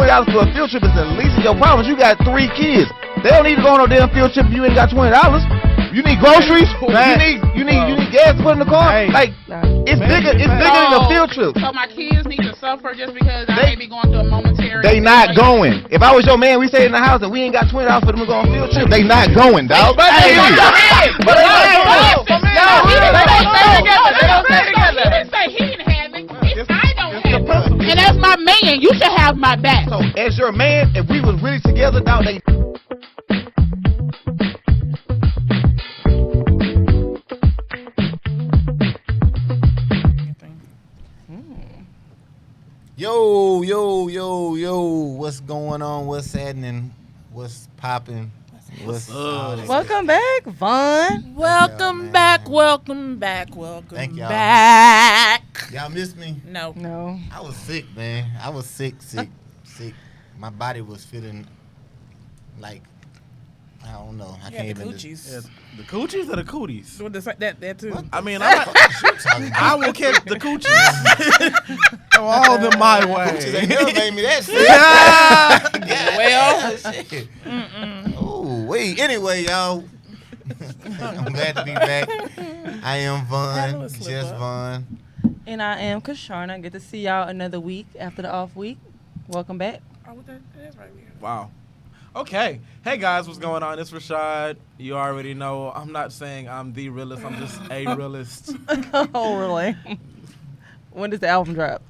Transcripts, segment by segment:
$20 for a field trip is the least of your problems. You got 3 kids. They don't need to go on no damn field trip if you ain't got $20. You need groceries. You need gas to put in the car. Hey. Like it's bigger than a field trip. So my kids need to suffer just because I may be going through a momentary. They not going. If I was your man, we stay in the house and we ain't got $20 for them to go on field trip. They not going, dog. But Hey. he didn't say he didn't have it. I don't have it. And as my man, you should have my back. So as your man, if we was really together, dog, they. Yo, what's going on? What's happening? What's popping? Welcome back, Vaughn. Welcome back. Thank y'all. Back. Y'all missed me? No. I was sick, man. I was sick. My body was feeling like, I don't know. I can't even. Yeah, the coochies or the cooties? That too. I mean, I will catch the coochies. Throw all them my way. They never made me that sick. Well. Shit. Oh, wait. Anyway, y'all. I'm glad to be back. I am Vaughn. Just Vaughn. And I am Kasharna. Good to see y'all another week after the off week. Welcome back. Oh, that's right here. Wow. Okay. Hey, guys, what's going on? It's Rashad. You already know. I'm not saying I'm the realist. I'm just a realist. Oh, really? When does the album drop?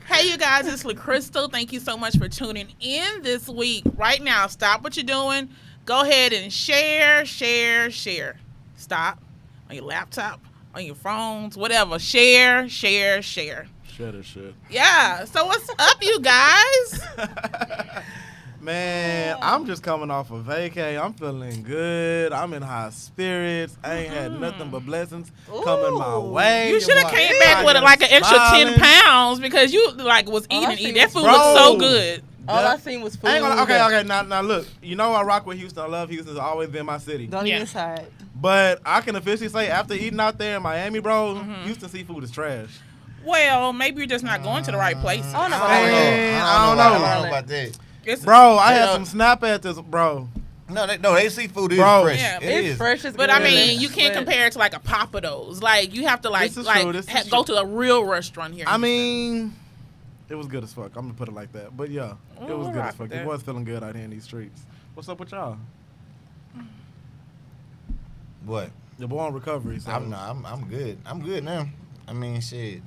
Hey, you guys, it's LaCrystal. Thank you so much for tuning in this week. Right now, stop what you're doing. Go ahead and share. Stop on your laptop, on your phones, whatever. Share. Share the shit. Yeah. So what's up, you guys? Man, I'm just coming off of vacay. I'm feeling good. I'm in high spirits. I ain't had nothing but blessings coming my way. You should have came back with like an extra 10 pounds because you like was eating. That food was so good. All I seen was food. Okay. Now look. You know I rock with Houston. I love Houston. It's always been my city. Don't even decide. But I can officially say after eating out there in Miami, bro, Houston seafood is trash. Well, maybe you're just not going to the right place. I don't know. I don't know about that. Bro, I had some snap at this, bro. No, they seafood is Bro, fresh. Yeah, It's fresh as But good. I mean, you can't compare it to like a Papados. Like you have to This is true. go to a real restaurant here. I mean, it was good as fuck. I'm gonna put it like that. But yeah, it was good as fuck. It was feeling good out here in these streets. What's up with y'all? What? The boy on recovery. So. I'm good. I'm good now. I mean, shit.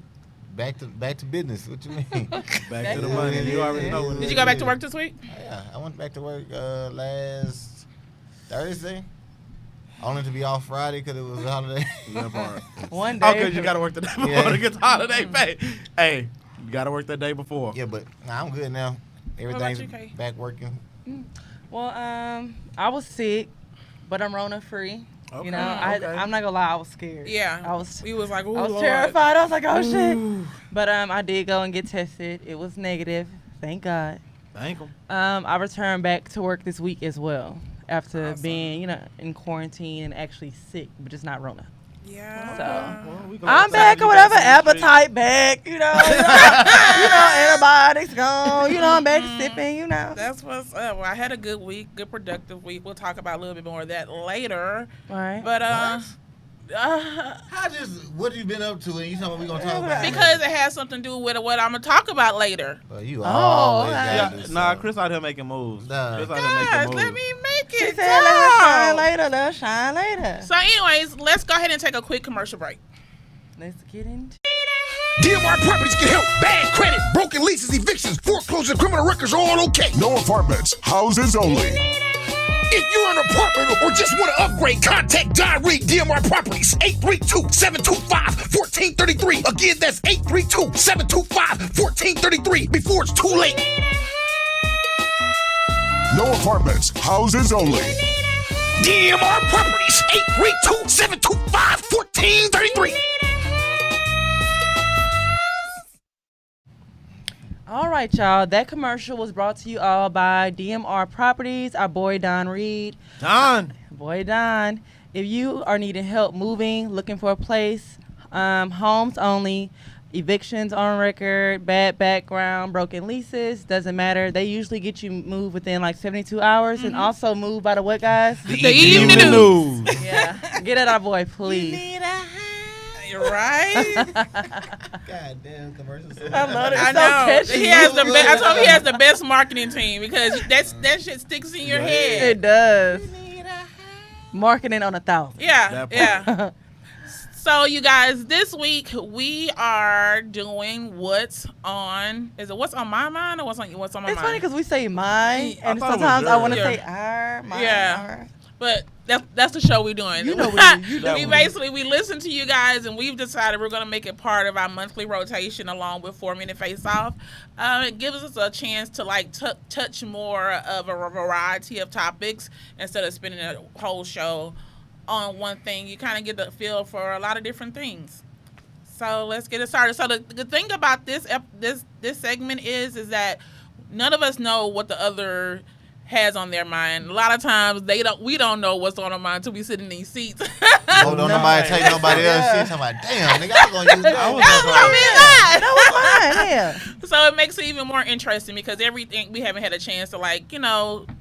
Back to business. What you mean? Back to the money. You already know what it is. Did you go back to work this week? Yeah, I went back to work last Thursday. Only to be off Friday because it was a holiday. That part. One day. Oh, because you got to work the day before to get the holiday pay. Hey, you got to work that day before. Yeah, but I'm good now. Everything's back working. Well, I was sick, but I'm Rona free. Okay, You know, I'm not gonna lie, I was scared. Yeah. We was like, ooh, I was Lord. terrified. I was like, oh shit. But I did go and get tested. It was negative. Thank God. Thank him. I returned back to work this week as well after Awesome. being, in quarantine and actually sick, but just not Rona. Yeah. So I'm back or whatever, appetite back, antibiotics gone, I'm back sipping, That's what's up. Well, I had a good week, good productive week. We'll talk about a little bit more of that later. All right. But What you been up to? And you talking about we gonna talk about? because it has something to do with what I'm gonna talk about later. Well, you Oh, always okay. gotta do something. Chris out here making moves. Nah. Chris out here Guys, making moves. let me make She it. said, let her shine later, let her shine later. So, anyways, let's go ahead and take a quick commercial break. Let's get into DMR Properties can help. Bad credit, broken leases, evictions, foreclosure, criminal records are all okay. No apartments, houses only. If you're an apartment or just want to upgrade, contact Don Reed DMR Properties, 832-725-1433. Again, that's 832-725-1433 before it's too late. No apartments, houses only. DMR Properties, 832-725-1433. All right, y'all. That commercial was brought to you all by DMR Properties, our boy Don Reed. Boy Don. If you are needing help moving, looking for a place, homes only, evictions on record, bad background, broken leases, doesn't matter. They usually get you moved within like 72 hours and also moved by the what, guys? The evening news. Yeah. Get at our boy, please. You're right. Goddamn commercial. I love it. I It's know. so catchy. He has the best. I told him he has the best marketing team because that shit sticks in your head. It does. Marketing on 1,000. Yeah, yeah. So you guys, this week we are doing what's on my mind or what's on my It's mind? funny because we say mine, and thought it was sometimes I want to yours. say our, mine, Yeah. our. But that's the show we're doing. You know what you we basically we listen to you guys and we've decided we're gonna make it part of our monthly rotation along with 4 Minute Face Off. It gives us a chance to like touch more of a variety of topics instead of spending a whole show on one thing. You kind of get the feel for a lot of different things. So let's get it started. So the thing about this segment is that none of us know what the other has on their mind. A lot of times we don't know what's on our mind until we sit in these seats. Oh, don't nobody take nobody else shit. Talking about, damn, nigga, I was gonna use that. That was Mine, yeah. So it makes it even more interesting because everything we haven't had a chance to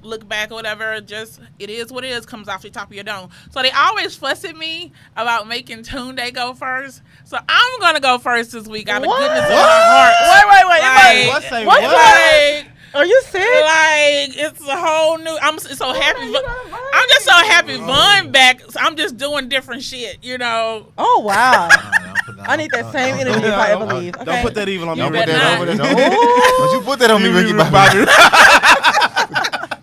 look back or whatever. Just it is what it is. Comes off the top of your dome. So they always fuss at me about making Tunde go first. So I'm gonna go first this week. Out of goodness of my heart. Wait. Like, Are you sick? like it's a whole new. I'm so happy. I'm just so happy Von back. So I'm just doing different shit. You know. Oh, wow. I need that same energy if I ever leave. Okay. Don't put that evil on me. Don't put Ricky. that over there. Don't you put that on me, Ricky Bobby.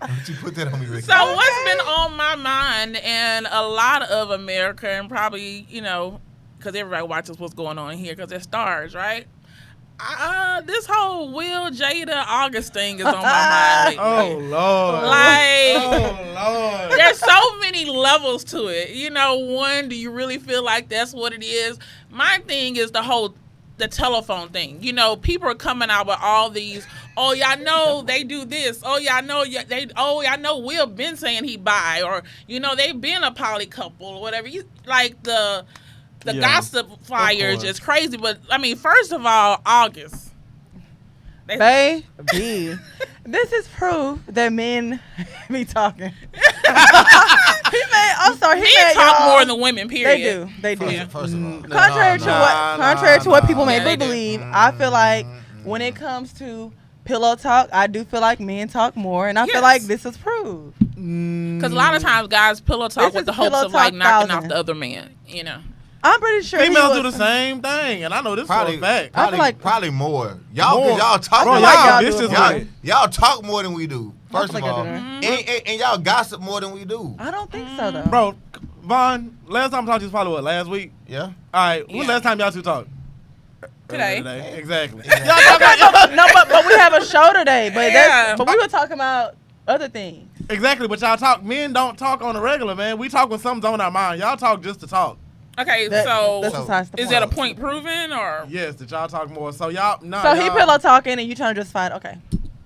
Don't you put that on me, Ricky. So what's been on my mind and a lot of America and probably, because everybody watches what's going on here because they're stars, right? This whole Will, Jada, August thing is on my mind lately. Oh, Lord. Like, there's so many levels to it. One, do you really feel like that's what it is? My thing is the telephone thing. People are coming out with all these, oh, y'all know they do this. Oh, y'all know Will been saying he bi, or, they've been a poly couple or whatever. The gossip fire is just crazy. But, first of all, August. Baby, this is proof that men be talking. I'm sorry. Men talk more than women, period. They do. First of all. Contrary to what people may believe, I feel like when it comes to pillow talk, I do feel like men talk more, and I feel like this is proved. Because a lot of times guys pillow talk with the hopes of knocking off the other man, I'm pretty sure females do the same thing, and I know this for a fact. I feel like probably more. Y'all talk Bro, more. y'all vicious with it. Y'all talk more than we do. First I of feel like all, I and y'all gossip more than we do. I don't think so, though. Bro, Vaughn, last time I talked to you was probably what, last week? Yeah. All right, when last time y'all two talked? Today. Exactly. No, but we have a show today. But we were talking about other things. Exactly, but y'all talk. Men don't talk on the regular, man. We talk when something's on our mind. Y'all talk just to talk. Okay, That's so besides the is point. that a point proven or? Yes, that y'all talk more. So y'all, no. So he pillow talking and you trying to justify it. Okay.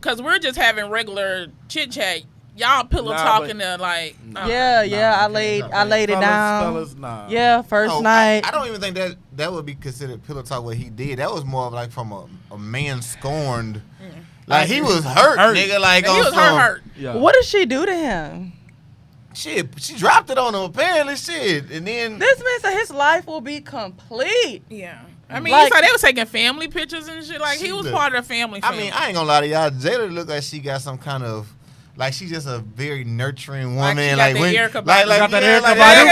Because we're just having regular chit chat. Y'all pillow talking to like. I laid it down. Fellas, nah. Yeah, first night. I don't even think that would be considered pillow talk. What he did, that was more of like from a man scorned. Like he was hurt, nigga. Like he was hurt. Yeah. What did she do to him? Shit, she dropped it on him apparently. Shit, and then This man said his life will be complete. Yeah. Like- he said they was taking family pictures and shit. Like, he She was look- part of the family. I mean, I ain't gonna lie to y'all. Jada look like she got some kind of. Like she's just a very nurturing Like woman. she got Like that when, Erykah like, Badu. Got that yeah, Erykah like Badu.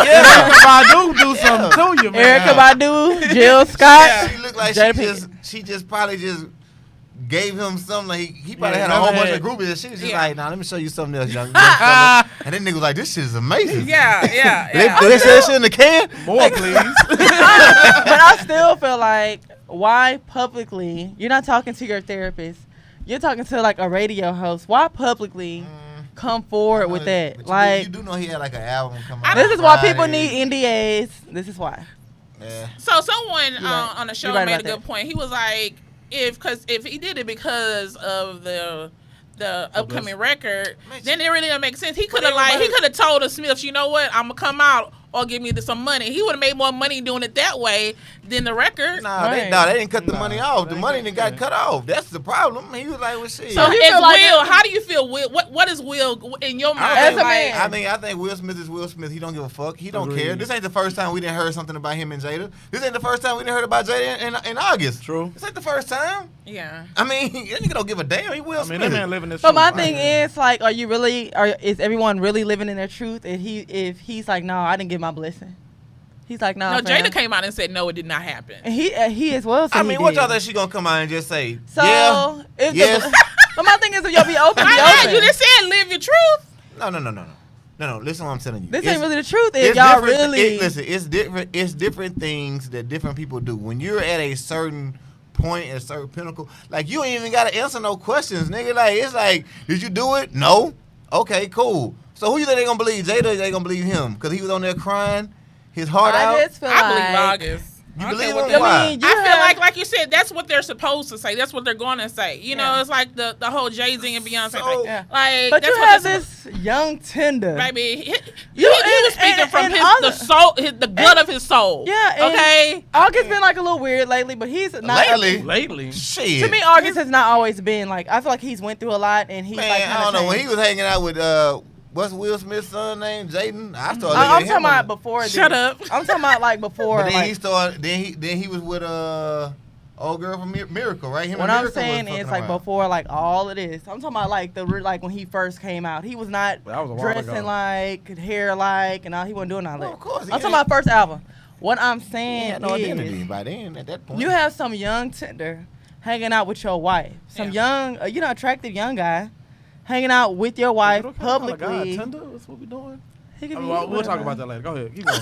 Erykah Badu, Erykah Badu do something to you, man. Erica Badu, Jill Scott. She looked like Jada she just probably just gave him something. Like he probably Yeah, had a whole bunch never of groupies. And she was just Yeah. like, nah, let me show you something else, young fella. And then nigga was like, this shit is amazing. Yeah. They say that shit in the can? More, please. But I still feel like, why publicly? You're not talking to your therapist. You're talking to like a radio host. Why publicly come forward with that? But Like, you do know he had like an album coming out. this is why people Friday. need NDAs. This is why. Yeah. So someone right. on the show You're right made a about good that. point. He was like, if he did it because of the upcoming record, then it really doesn't make sense. He could have told the Smiths, you know what, I'm gonna come out or give me some money. He would have made more money doing it that way than the record. Nah, they didn't cut the money off. The money didn't got cut off. That's the problem. He was like, well, shit. So it's Will. How do you feel, Will? What is Will in your mind? As a man. I think Will Smith is Will Smith. He don't give a fuck. He don't care. This ain't the first time we didn't heard something about him and Jada. This ain't the first time we didn't heard about Jada in August. True. This ain't the first time. Yeah. I mean, that nigga don't give a damn. He Will Smith. that man living this. But my thing is, like, are you really, or is everyone really living in their truth? If he's like, no, I didn't get my blessing. He's like, no. No, Jada came out and said, no, it did not happen. And he as well said I mean, he what did. y'all think she gonna come out and just say? So, yeah, yes. But my thing is, if y'all be open, be I open. you just said live your truth. No. Listen, what I'm telling you. This It's- ain't really the truth. If it's y'all different- really listen, it's different. It's different things that different people do. When you're at a certain point, at a certain pinnacle, like you ain't even gotta answer no questions, nigga. Like it's like, did you do it? No. Okay, cool. So who you think they gonna believe? Jada? Or they gonna believe him? Because he was on there crying his heart out. I just feel I believe like August. You I believe feel what him? they- Why? I mean, I feel like you said, that's what they're supposed to say. That's what they're going to say. You know, Yeah. it's like the whole Jay-Z and Beyonce So- thing. Yeah. Like, But that's you what have they're this young tender. Baby, he You- was speaking and- from and the other- soul, the gut of his soul. Yeah. And Okay. August been like a little weird lately, but he's not. Lately. Shit. To me, August has not always been like. I feel like he's went through a lot, and he's Man, like. I don't know. When he was hanging out with what's Will Smith's son name? Jaden. I started. I'm looking at talking him about before. Shut this. up. I'm talking about like before. But then like, he started. Then he was with old girl from Miracle, right? Him what and I'm Miracle saying was is fucking like around. before like all of this. I'm talking about like like when he first came out, he was not That was a while dressing ago. like, hair like, and all. He wasn't doing all that. Well, of course, he I'm talking ain't- about first album. What I'm He saying had no identity is, by then. At that point, you have some young tender hanging out with your wife, some young, attractive young guy hanging out with your wife publicly. Tender? That's what we doing. He could be We'll talk whatever. about that later. Go ahead. Keep going.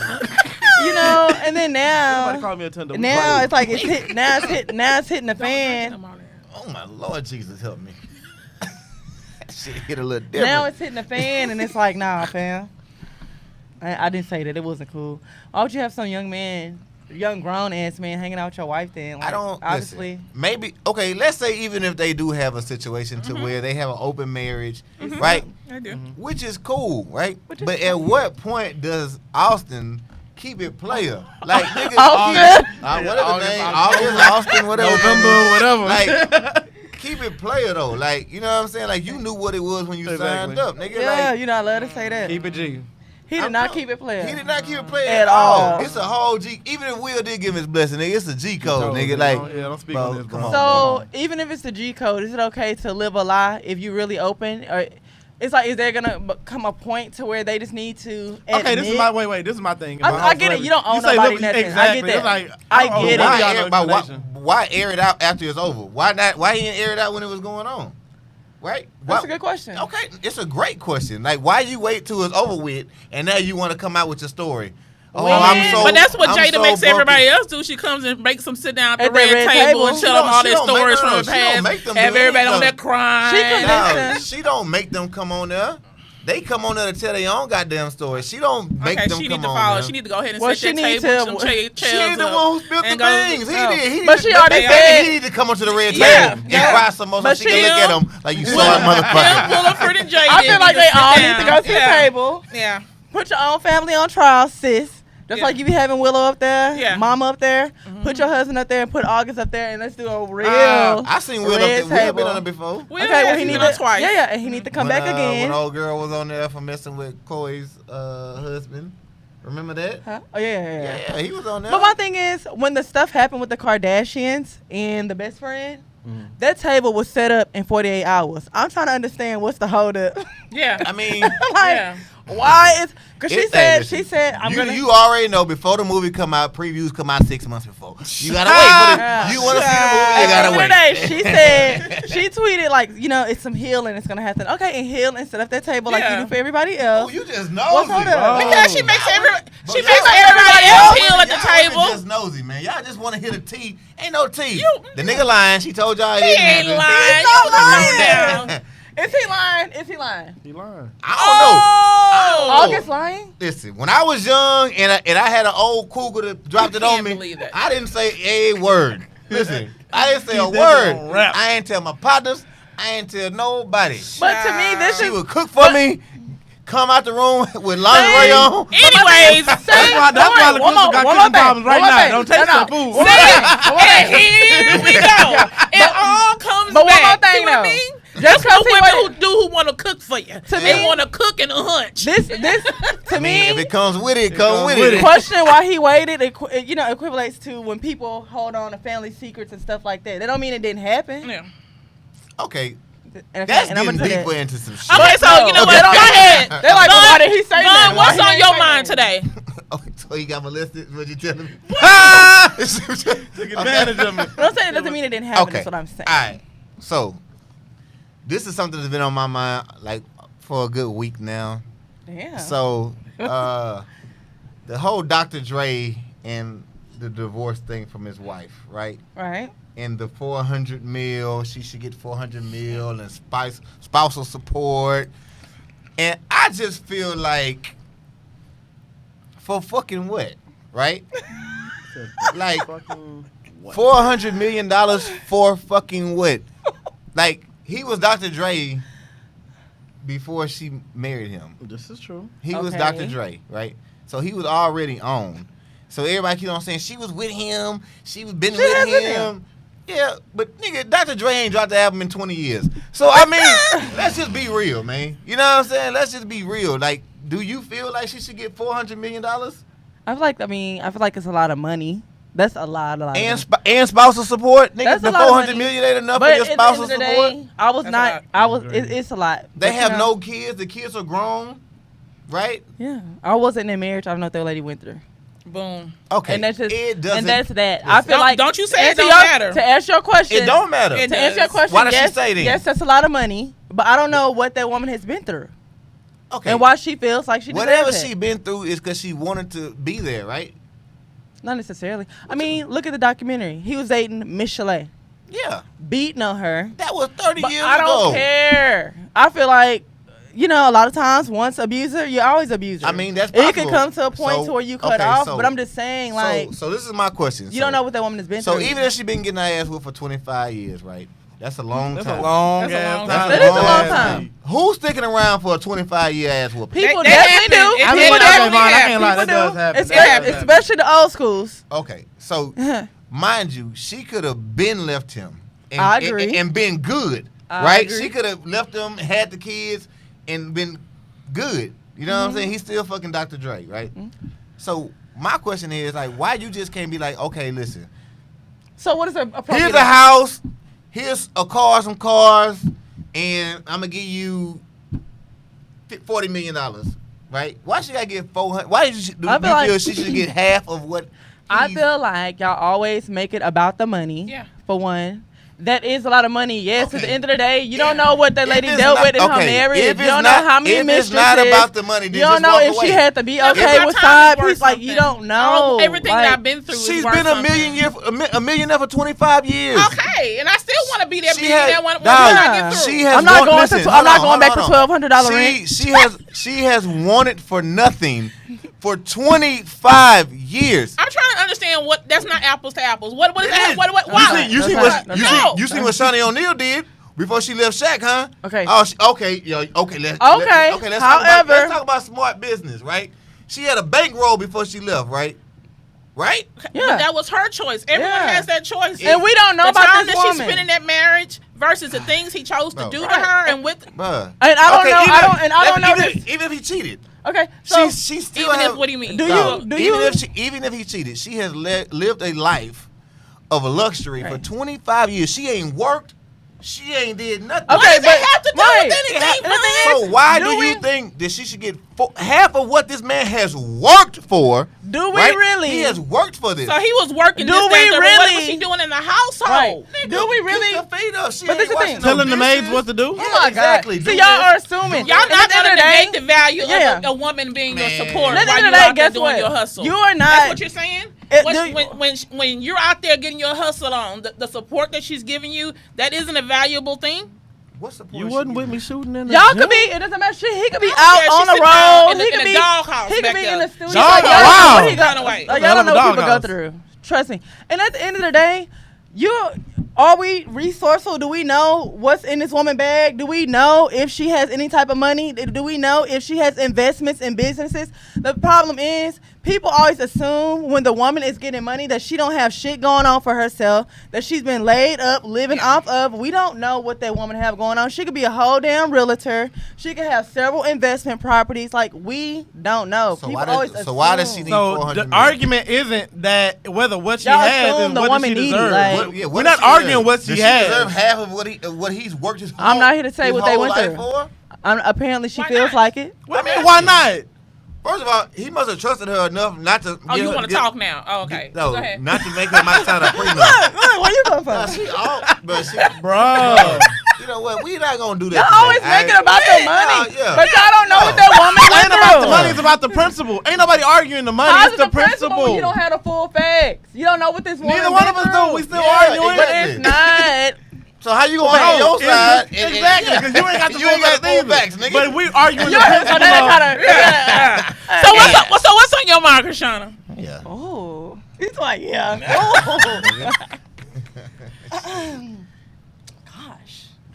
And then Somebody now, call me a tender. now it's like it's hitting the fan. oh my Lord Jesus, help me. That shit hit a little different. Now it's hitting the fan, and it's like, nah, fam. I didn't say that. It wasn't cool. Why would you have some young grown ass man hanging out with your wife then? Like, I don't obviously. listen, maybe okay. Let's say even if they do have a situation to where they have an open marriage, right? I do. Which is cool, right? Which is But at what point does Austin keep it player? Like niggas, Austin? whatever the name, August, Austin, whatever. November, whatever. Like, keep it player though. Like, you know what I'm saying? Like, you knew what it was when you Exactly. signed up, nigga. Yeah, Like, you know I love to say that. Keep it G. He did I'm not telling- keep it playing. he did not keep it player At at all. all. It's a whole G. Even if Will did give him his blessing, nigga, it's a G code, Code, nigga. nigga. Like, Yeah, don't speak bro, on this, bro. come on, So bro. even if it's the G code, is it okay to live a lie if you really open? Or it's like, is there gonna come a point to where they just need to? Okay, this is admit- my wait. This is my thing. I get it. You don't owe say nobody live- nothing. I Exactly. get that. It's like, I don't owe get it. nobody Why, no air, but explanation. why air it out after it's over? Why not? Why he didn't air it out when it was going on? Right? That's Why- a good question. Okay, it's a great question. Like, why you wait till it's over with and now you want to come out with your story? Oh, Well, But that's what I'm Jada so makes bumpy. everybody else do. She comes and makes them sit down at the At the red red table table. and She tell them don't- all she their don't make- stories no, from the she don't make past. them Have do everybody on anything. there crying. She could- No, Listen. she don't make them come on there. They come on there to tell their own goddamn story. She don't make Okay, them she come need to on follow. there. She need to go ahead and Well, set she that need table. to- with some She chairs ain't the up one who spilled the and go- things. He No. did. But she that already nigga, said- he need to come onto the red Yeah, table yeah. and cry some more so But she can look she- at him like you saw a Him, motherfucker. Williford, and Jada. I feel like need they to all sit need to down. go to the table. Yeah. Put your own family on trial, sis. Just Yeah. like you be having Willow up there, Yeah. Mama up there. Put your husband up there and put August up there, and let's do a real. I seen Will up there. red Will table. been on it before. Will Okay, well has he been need on to twice. Yeah, and he need to come back When again. old girl was on there for messing with Chloe's husband. Remember that? Huh? Oh yeah. Yeah, he was on there. But my thing is, when the stuff happened with the Kardashians and the best friend, that table was set up in 48 hours. I'm trying to understand what's the holdup. Yeah. I mean, like, Yeah. why is? Because It- hey, she listen, said, I'm gonna. you already know before the movie come out, previews come out 6 months before. You gotta wait for the. You want to see the movie? You At the gotta end of wait. the day, she said, she tweeted like, it's some healing that's gonna happen. Okay, and heal and set up that table like you Yeah. do for everybody Oh, else. you just What's nosy. hold up? Because she makes everybody But else y'all heal at the y'all table. Just nosy, man. Y'all just want to hit a T. Ain't no T. You- The nigga lying. She told y'all it He didn't ain't happen. lying. not You calm lying. down. Is he lying? Is he lying? He lying. I don't know. I don't know. August lying? Listen, when I was young and I had an old cougar that dropped it on can't me, believe that. I didn't say a word. Listen, I didn't say a He's definitely on word. rap. I ain't tell my partners. I ain't tell nobody. But to me, this She is would cook for me, come out the room with lingerie on. Anyways, That's why LaCrystal got kitchen problems right now. Don't taste that food. and here we go. It all comes But one back. more thing, See what I though. mean? Just That's because what women who want to cook for you. To They me- want to cook and a hunch. this to I mean, if me, it comes with it, come comes with with it. it. questioning why he waited, equivalates to when people hold on to family secrets and stuff like that. That don't mean it didn't happen. Yeah. Okay, And that's and I'm getting gonna say deeper that. into some shit. Okay, so no, you know okay, what? don't- Go ahead. They're like, well, why did he say that? Vaughn, Why what's he on ain't your say mind that? today? Oh, so you got molested? What you telling me? Take advantage of me. But I'm saying it doesn't mean it didn't happen. Okay. That's what I'm saying. All right. So, this is something that's been on my mind like for a good week now. Damn. So, the whole Dr. Dre and the divorce thing from his wife, right? Right. And the 400 mil, she should get 400 mil and spousal support. And I just feel like, for fucking what, right? Like, $400 million for fucking what? Like, he was Dr. Dre before she married him. This is true. He was Okay. Dr. Dre, right? So he was already on. So everybody keep on saying she was with him. She was been She has with with him. Yeah, but nigga, Dr. Dre ain't dropped the album in 20 years. So I mean, let's just be real, man. You know what I'm saying? Let's just be real. Like, do you feel like she should get $400 million? I feel like it's a lot of money. That's a lot of money. And spousal support? Nigga, That's the a lot of 400 money. million ain't enough But for your at the spousal end of the support? day, I was That's not. a lot. I was. It's a lot. They But, you have know, no kids. The kids are grown, right? Yeah, I wasn't in marriage. I don't know what that lady went through. Boom. Okay. And that's just. it doesn't. And that's that. I feel Don't- like. don't you say it answer don't your- matter. To answer your question. It don't matter. It To answer your does. question, Why does she yes, say then? yes, that's a lot of money. But I don't know what that woman has been through Okay. and why she feels like she Whatever deserves she it. been through is because she wanted to be there, right? Not necessarily. I mean, look at the documentary. He was dating Miss Chalet, Yeah. beating on her. That was 30 But years I don't ago. care. I feel like, a lot of times, once abuser, you're always abuser. I mean, that's It possible. could come to a point So, to where you cut okay, off, so- but I'm just saying, like, So this is my question. you don't know what that woman has been So through. even if she been getting her ass whipped for 25 years, right? That's a long That's time. a long That's a ass long time. time. That is a long time. Who's sticking around for a 25-year ass whooping? People That definitely happened. do. It I mean, did People okay, happen. fine, I Yeah, can't lie. That people does do. happen. It's- That does happen. especially the old schools. Okay, so mind you, she could have been left him. And, I agree. And been good, I right? agree. She could have left him, had the kids, and been good. You know what I'm saying? He's still fucking Dr. Dre, right? So my question is, like, why you just can't be like, okay, listen, So what is a appropriate? here's a house, here's a car, some cars, and I'm gonna give you $40 million, right? Why should I get 400? Why do you I feel feel like- she should get half of what? I he's- feel like y'all always make it about the money. Yeah. For one. That is a lot of money. Yes, at the Okay. end of the day, you don't know what that If lady it's dealt not- with in her okay, marriage. if You it's don't not- know how many if it's mistresses. not about the money, then you don't just know walk if away. she had to be Yeah, okay my with time side is worth piece. Like, you something. don't know. Everything Like, that I've been through is She's worth been something. a millionaire for 25 years. Okay, and I still want to be that She millionaire has- when dog, I get through. She has I'm not want- going listen, to. hold I'm not on, going back hold to on. $1,200 rent. She has wanted for nothing for 25 years. I'm trying to understand what. That's not apples to apples. What is It that? is. Why? You see That's what not- you see what Shawty O'Neal did before she left Shaq, huh? Okay. Oh, okay, yeah, okay. Let's However- talk about smart business, right? She had a bankroll before she left, right? Right? Yeah. But that was her choice. Everyone Yeah. has that choice. And we don't know the about time this that woman. she spent in that marriage versus the things he chose to Bro. do to Right. her and with. Bruh. And I don't Okay, know. even- I don't know this. Even if he cheated, Okay. So she still Even have, if, what do you mean? Do No, you- even if he cheated, she has lived a life of luxury for Right. 25 years. She ain't worked. She ain't did nothing. Okay, What does but- it have to do right. with anything? And the thing man? So why do do you we- think that she should get half of what this man has worked for? Do we right? really? He has worked for this. So he was working. Do this, we that, and the other. What really- was he doing in the household? Right. Nigga, Do we keep really? her feet up. She But ain't this is the washing thing. no Telling the maids dishes. what to do? Yeah, Oh my exactly. God. Do See, y'all this. are assuming. Y'all And not at the end gonna of the day- negate the value Yeah. of a woman being your Man. support At the while end of you're the day, out there guess doing what? your hustle. You are not. That's what you're saying. It- When you're out there getting your hustle on, the support that she's giving you, that isn't a valuable thing. What support You she wasn't with giving? me shooting in the Y'all gym? could be. It doesn't matter. Shit, he could be Yeah, out she's on the sitting down road. in the- He in could the be. doghouse He could back be there. in the studio. Dog- Like, y'all wow. don't know what he Kinda got. way. Like, Hell y'all of don't a know what people go doghouse. through. Trust me. And at the end of the day, you Are we resourceful? Do we know what's in this woman's bag? Do we know if she has any type of money? Do we know if she has investments in businesses? The problem is people always assume when the woman is getting money that she don't have shit going on for herself, that she's been laid up, living off of. We don't know what that woman have going on. She could be a whole damn realtor. She could have several investment properties. Like, we don't know. So People why always does assume. why does she need So 400 the million? argument isn't that whether what she Y'all has assume is the what woman she needy, deserves. like- We're not arguing what she Does has. She deserve half of what he's worked his whole I'm not here to say his what they whole went life through. for? Apparently, she Why feels not? like it. What do you mean, why not? First of all, he must have trusted her enough not to. Oh, get you her- want to get- talk now? Oh, okay. No, Go ahead. not to make her might sign a prenup. Look, where you come Nah, from? she all, but she, Bro. you know what? We not gonna do that. Y'all today, always alright? making about the money, yeah. but y'all don't know what that woman It went ain't about the through. money, it's about the principle. Ain't nobody arguing the money, How's it's it the the principle when principle. you don't have the full facts? You don't know what this woman Neither one of us do. We still arguing. But exactly. it's not. So how you gonna No, make your it's- side? Exactly, because you ain't got the you ain't got the full full facts, facts nigga. But we arguing the So principle. that kinda, So what's up? So what's on your mind, Krishana? Yeah. Oh, he's like, yeah. Oh.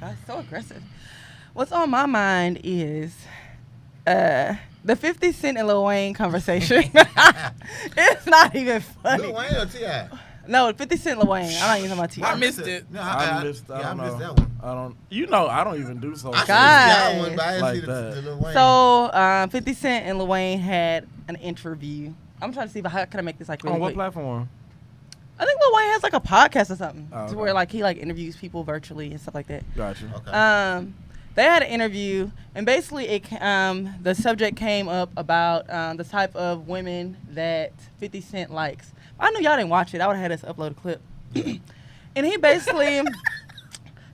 Gosh, so aggressive. What's on my mind is the 50 Cent and Lil Wayne conversation. It's not even funny. Lil Wayne or T.I.? No, 50 Cent, Lil Wayne. I'm not even talking about T.I. I missed it. No, I missed yeah, I missed know. that one. I don't. You know, I don't even do so. I seen the God. T.I. one, but I didn't Like see the that. Lil Wayne. So, 50 Cent and Lil Wayne had an interview. I'm trying to see how can I make this like really On what quick. platform? I think Lil Wayne has like a podcast or something Oh, to okay. where like he like interviews people virtually and stuff like that. Gotcha. Okay. They had an interview, and basically the subject came up about the type of women that 50 Cent likes. I knew y'all didn't watch it. I would have had us upload a clip. And he basically,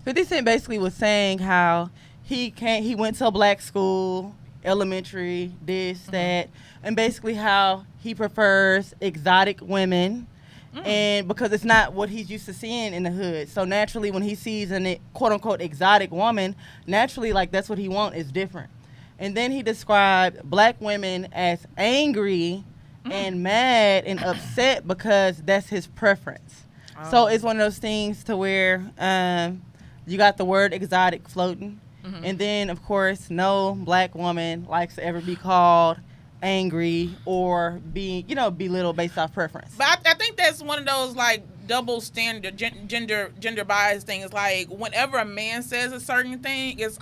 50 Cent basically was saying how he went to a black school, elementary, this, that, and basically how he prefers exotic women. And because it's not what he's used to seeing in the hood. So naturally when he sees an quote unquote exotic woman, naturally like that's what he wants is different. And then he described black women as angry and mad and upset because that's his preference. So it's one of those things to where you got the word exotic floating. And then of course no black woman likes to ever be called angry or being, belittled based off preference. But I think that's one of those like double standard gender bias things. Like whenever a man says a certain thing, it's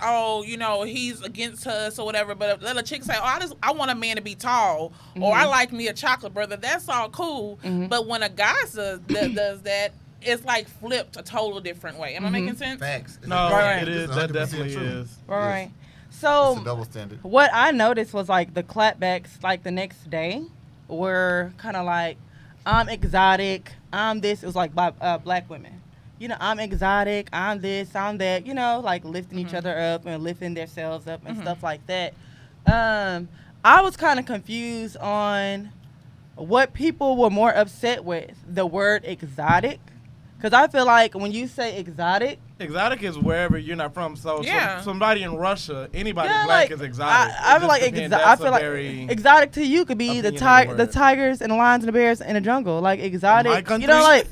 he's against us or whatever. But if let a chick say, "Oh, I want a man to be tall," or "I like me a chocolate brother," that's all cool. But when a guy does that, it's like flipped a total different way. Am I making sense? Facts. No, Right. it is. It's That 100% definitely true. is. Right. It's So a double standard. what I noticed was like the clapbacks like the next day were kind of like, I'm exotic, I'm this. It was like by black women. I'm exotic, I'm this, I'm that, like lifting each other up and lifting themselves up and stuff like that. I was kind of confused on what people were more upset with, the word exotic. Because I feel like when you say exotic, Exotic is wherever you're not from. So Yeah. somebody in Russia, anybody yeah, black like, is exotic. I It feel just like depends. I That's feel a like very exotic to you could be the opinionated the word. tigers and the lions and the bears in the jungle. Like exotic, in my country, like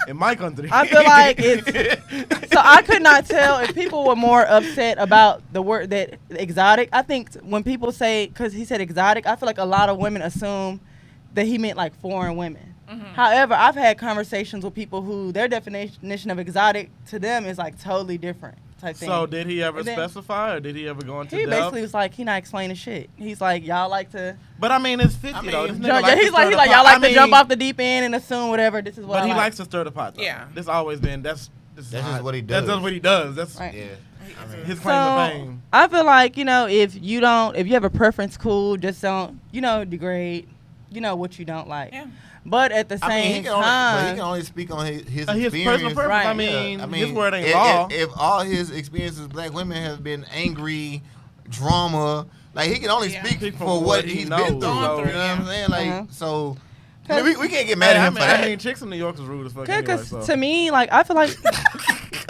in my country. I feel like it's. So I could not tell if people were more upset about the word that exotic. I think when people say, because he said exotic, I feel like a lot of women assume that he meant like foreign women. However, I've had conversations with people who their definition of exotic to them is like totally different type thing. So did he ever And then- specify, or did he ever go into He depth? basically was like, he not explaining shit. He's like, y'all like to. But I mean, it's 50 I mean, though. This nigga Yeah, likes to he's stir like, the y'all pot. like I to jump mean, off the deep end and assume whatever. This is what But I he like. likes to stir the pot. Though. Yeah. This always been that's That's just what he does. That's just what he does. That's Right. Yeah. I mean, his claim to So fame. I feel like if you have a preference, cool. Just don't degrade. What you don't like. Yeah. But at the I mean, he same can only, but he time, can only speak on his His experience. personal preference. Right. I mean, Yeah, his word ain't if, law. If all his experiences with black women have been angry, drama, like he can only Yeah. speak for what he's knows, been through. so- You know what I'm saying? Like, Mhm. so I mean, we can't get mad at him for that. I mean, chicks in New York is rude as fuck. Anyway, because so. to me, like I feel like,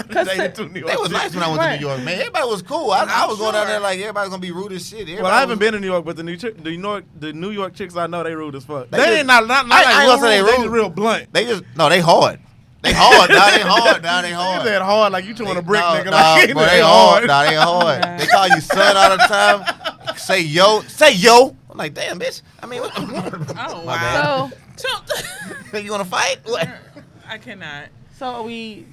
Dated two New York They was chicks. nice when I went Right. to New York, man. Everybody was cool. I was going down there like everybody's gonna be rude as shit. Well, I haven't been to New York, but the New York chicks I know they rude as fuck. They They just- ain't not I like ain't gonna say they rude, rude. just real blunt. They hard. They hard, dog. They hard, dog. They You hard. said hard like you chewing a brick, Nah, nigga. nah, Like, bro, they hard, dog. They hard. Yeah. They call you son all the time. Say yo. I'm like, damn, bitch. I mean, what? Oh, My wow. So, bad. You want to fight? What? I cannot. so we.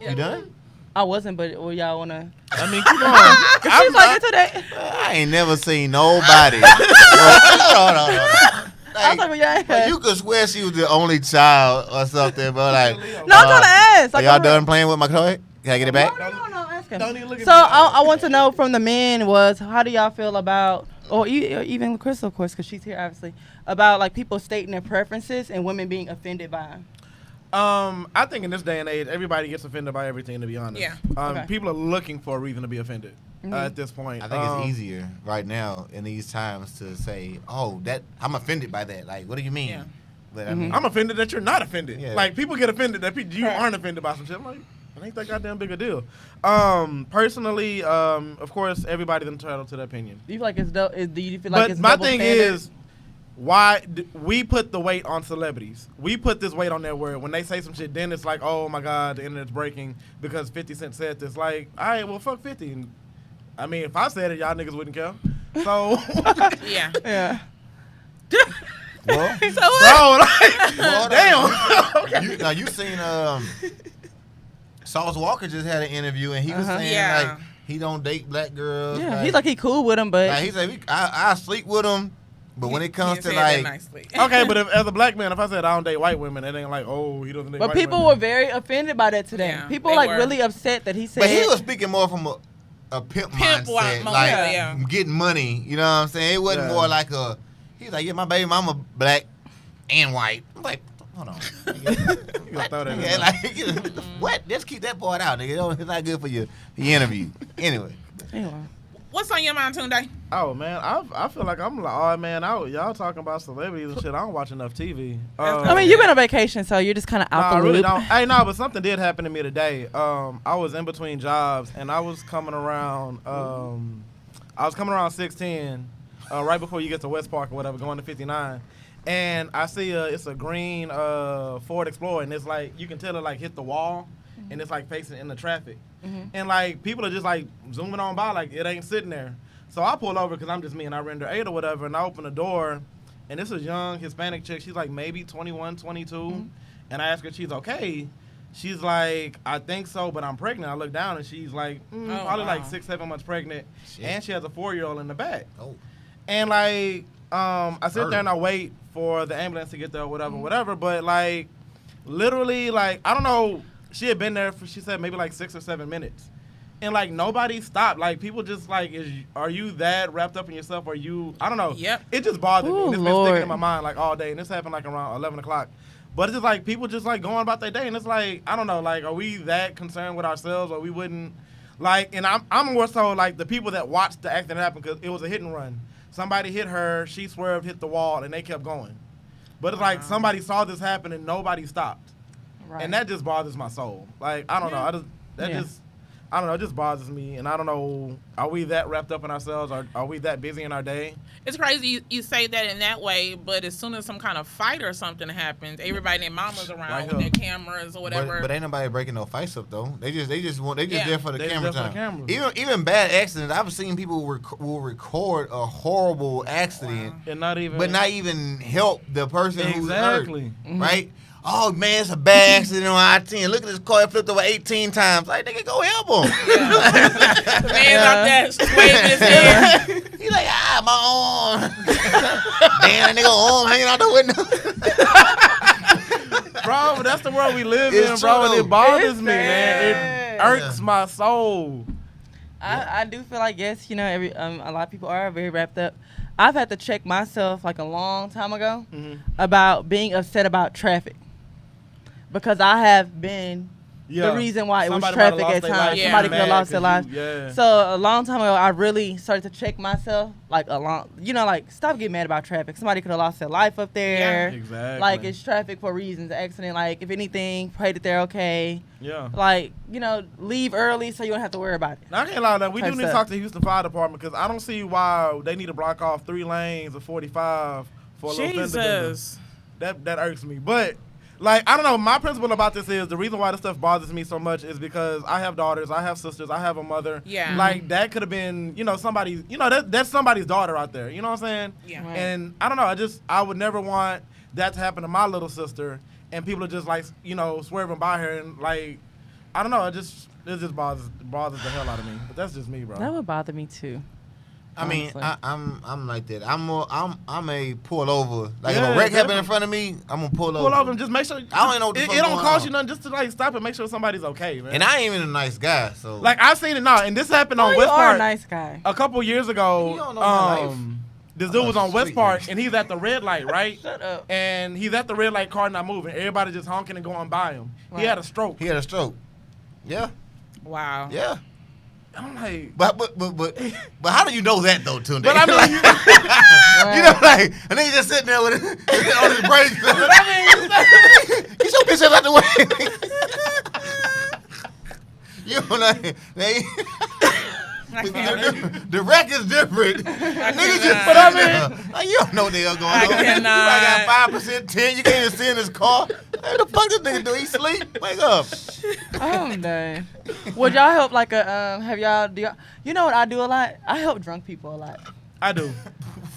You done? I wasn't, but y'all wanna? I mean, keep going. She's like it today. I ain't never seen nobody. Hold on. I was like, well, yeah. You could swear she was the only child or something, but like, No, I'm trying to ask. are Like, y'all done playing with my toy? Can I get it back? No, ask him. Don't even look at So me. I want to know from the men was how do y'all feel about, or even Crystal, of course, because she's here obviously, about like people stating their preferences and women being offended by them. I think in this day and age, everybody gets offended by everything. To be honest, Yeah. Okay. People are looking for a reason to be offended at this point. I think it's easier right now in these times to say, "Oh, that I'm offended by that." Like, what do you mean? Yeah. But I mean, I'm offended that you're not offended. Yeah. Like people get offended that you aren't offended by some shit. I'm like, it ain't that goddamn big a deal. Personally, of course, everybody's entitled to their opinion. Do you feel like it's do you feel like But it's my double thing standard? is, why we put the weight on celebrities? We put this weight on their word. When they say some shit, then it's like, oh my God, the internet's breaking because 50 Cent said this. Like, all right, well, fuck 50. I mean, if I said it, y'all niggas wouldn't care. So, Yeah. Yeah. well, So what? bro, like, damn. now you seen Sauce Walker just had an interview and he was saying Yeah. like he don't date black girls. Yeah, he's like he cool with him, but like, he said I sleep with him, but when it comes to He said that like nicely. Okay, but as a black man, if I said I don't date white women, it ain't like, oh, he doesn't date but white people women. were very offended by that today. Yeah, People they like were. really upset that he said. but he was speaking more from a pimp mindset, mindset, like yeah. getting money. You know what I'm saying? It wasn't Yeah. more like he's like, yeah, my baby mama black and white. I'm like, hold on. You gonna throw that in Yeah, there. like, what? Just keep that part out, nigga. It's not good for your interview. Anyway. Anyway. What's on your mind, Tunde? Oh man, I feel like I'm like, oh man, y'all talking about celebrities and shit. I don't watch enough TV. I mean, you've been on vacation, so you're just kind of out Nah, the I really loop. don't. Hey, no, but something did happen to me today. I was in between jobs and I was coming around. I was coming around 610, right before you get to West Park or whatever, going to 59, and I see it's a green Ford Explorer, and it's like you can tell it like hit the wall, and it's like facing in the traffic, and like people are just like zooming on by like it ain't sitting there. So I pull over because I'm just me and I render 8 or whatever, and I open the door, and this is young Hispanic chick. She's like maybe 21, 22, and I ask her if she's okay. She's like, I think so, but I'm pregnant. I look down and she's like, probably like 6-7 months pregnant, and she has a 4-year-old in the back. Oh. And like, I sit there and I wait for the ambulance to get there or whatever. But like, literally, like, I don't know. She had been there for, she said, maybe like 6 or 7 minutes. And like, nobody stopped. Like, people just like, are you that wrapped up in yourself? Or you, I don't know. Yep. It just bothered me. Ooh, And it's been Lord. sticking in my mind like all day. And this happened like around 11 o'clock. But it's just like, people just like going about their day. And it's like, I don't know, like, are we that concerned with ourselves or we wouldn't, like, and I'm more so like the people that watched the accident happen because it was a hit and run. Somebody hit her, she swerved, hit the wall, and they kept going. But it's like somebody saw this happen and nobody stopped. Right. And that just bothers my soul. Like, I don't know. I don't know. It just bothers me. And I don't know, are we that wrapped up in ourselves? Are we that busy in our day? It's crazy you say that in that way, but as soon as some kind of fight or something happens, everybody and their mamas around Right with here. their cameras or whatever. But ain't nobody breaking no fights up though. They just Yeah. there for the They just camera there for the time. cameras. Even bad accidents. I've seen people will record a horrible accident, And not even. but not even help the person who's hurt. Exactly. Right? Oh man, it's a bad accident on I-10. Look at this car, it flipped over 18 times. Like, nigga, go help him. The man's out there waving his hand. He like, my arm. Damn, that nigga arm hanging out the window. Bro, that's the world we live It's in, bro. true, And though. it bothers It's me, man. sad. It irks my soul. I do feel like, yes, you know, a lot of people are very wrapped up. I've had to check myself like a long time ago about being upset about traffic because I have been the reason why it was Somebody might have traffic lost at their times. life. Yeah. Somebody could have Mad lost their 'cause life. yeah. So a long time ago, I really started to check myself, like like stop getting mad about traffic. Somebody could have lost their life up there. Yeah. Exactly. Like it's traffic for reasons, accident. Like if anything, pray that they're okay. Yeah. Like leave early so you don't have to worry about it. Now, I can't lie, though. We do Type need to stuff. talk to the Houston Fire Department because I don't see why they need to block off 3 lanes of 45 for a little fender bender. Jesus. That irks me. But Like, I don't know. My principle about this is the reason why this stuff bothers me so much is because I have daughters, I have sisters, I have a mother. Yeah. Like, that could have been, somebody, that's somebody's daughter out there. You know what I'm saying? Yeah. Right. And I don't know. I would never want that to happen to my little sister, and people are just like, swerving by her, and like, I don't know. It just bothers the hell out of me. But that's just me, bro. That would bother me too. I mean, honestly. I'm like that. I'm a pull over. Like if Yeah, a wreck happen definitely. in front of me, I'm gonna pull over. Pull over and just make sure. I don't even know what the it fuck don't going cost on. you nothing just to like stop and make sure somebody's okay, man. And I ain't even a nice guy, so like I've seen it now, and this happened Oh, on you West are Park a nice guy. a couple years You ago. don't know my life. This dude was on West street Park, nigga. and he's at the red light, right? Shut up. And he's at the red light, car not moving. Everybody just honking and going by him. Right. He had a stroke. he had a stroke. Yeah, Wow. yeah. I'm like, But how do you know that though, Tunde? but I mean, you know, like a nigga just sitting there with it on his brakes. but I mean, Get your bitch out the way. You know, like, the wreck is different. Niggas just But I sitting there. Like, you don't know what the hell going on. cannot. You might got 5%, 10. You can't even see in his car. What the fuck this nigga do? He sleep? Wake up. Oh dang. Would y'all help like a you know what I do a lot? I help drunk people a lot. I do.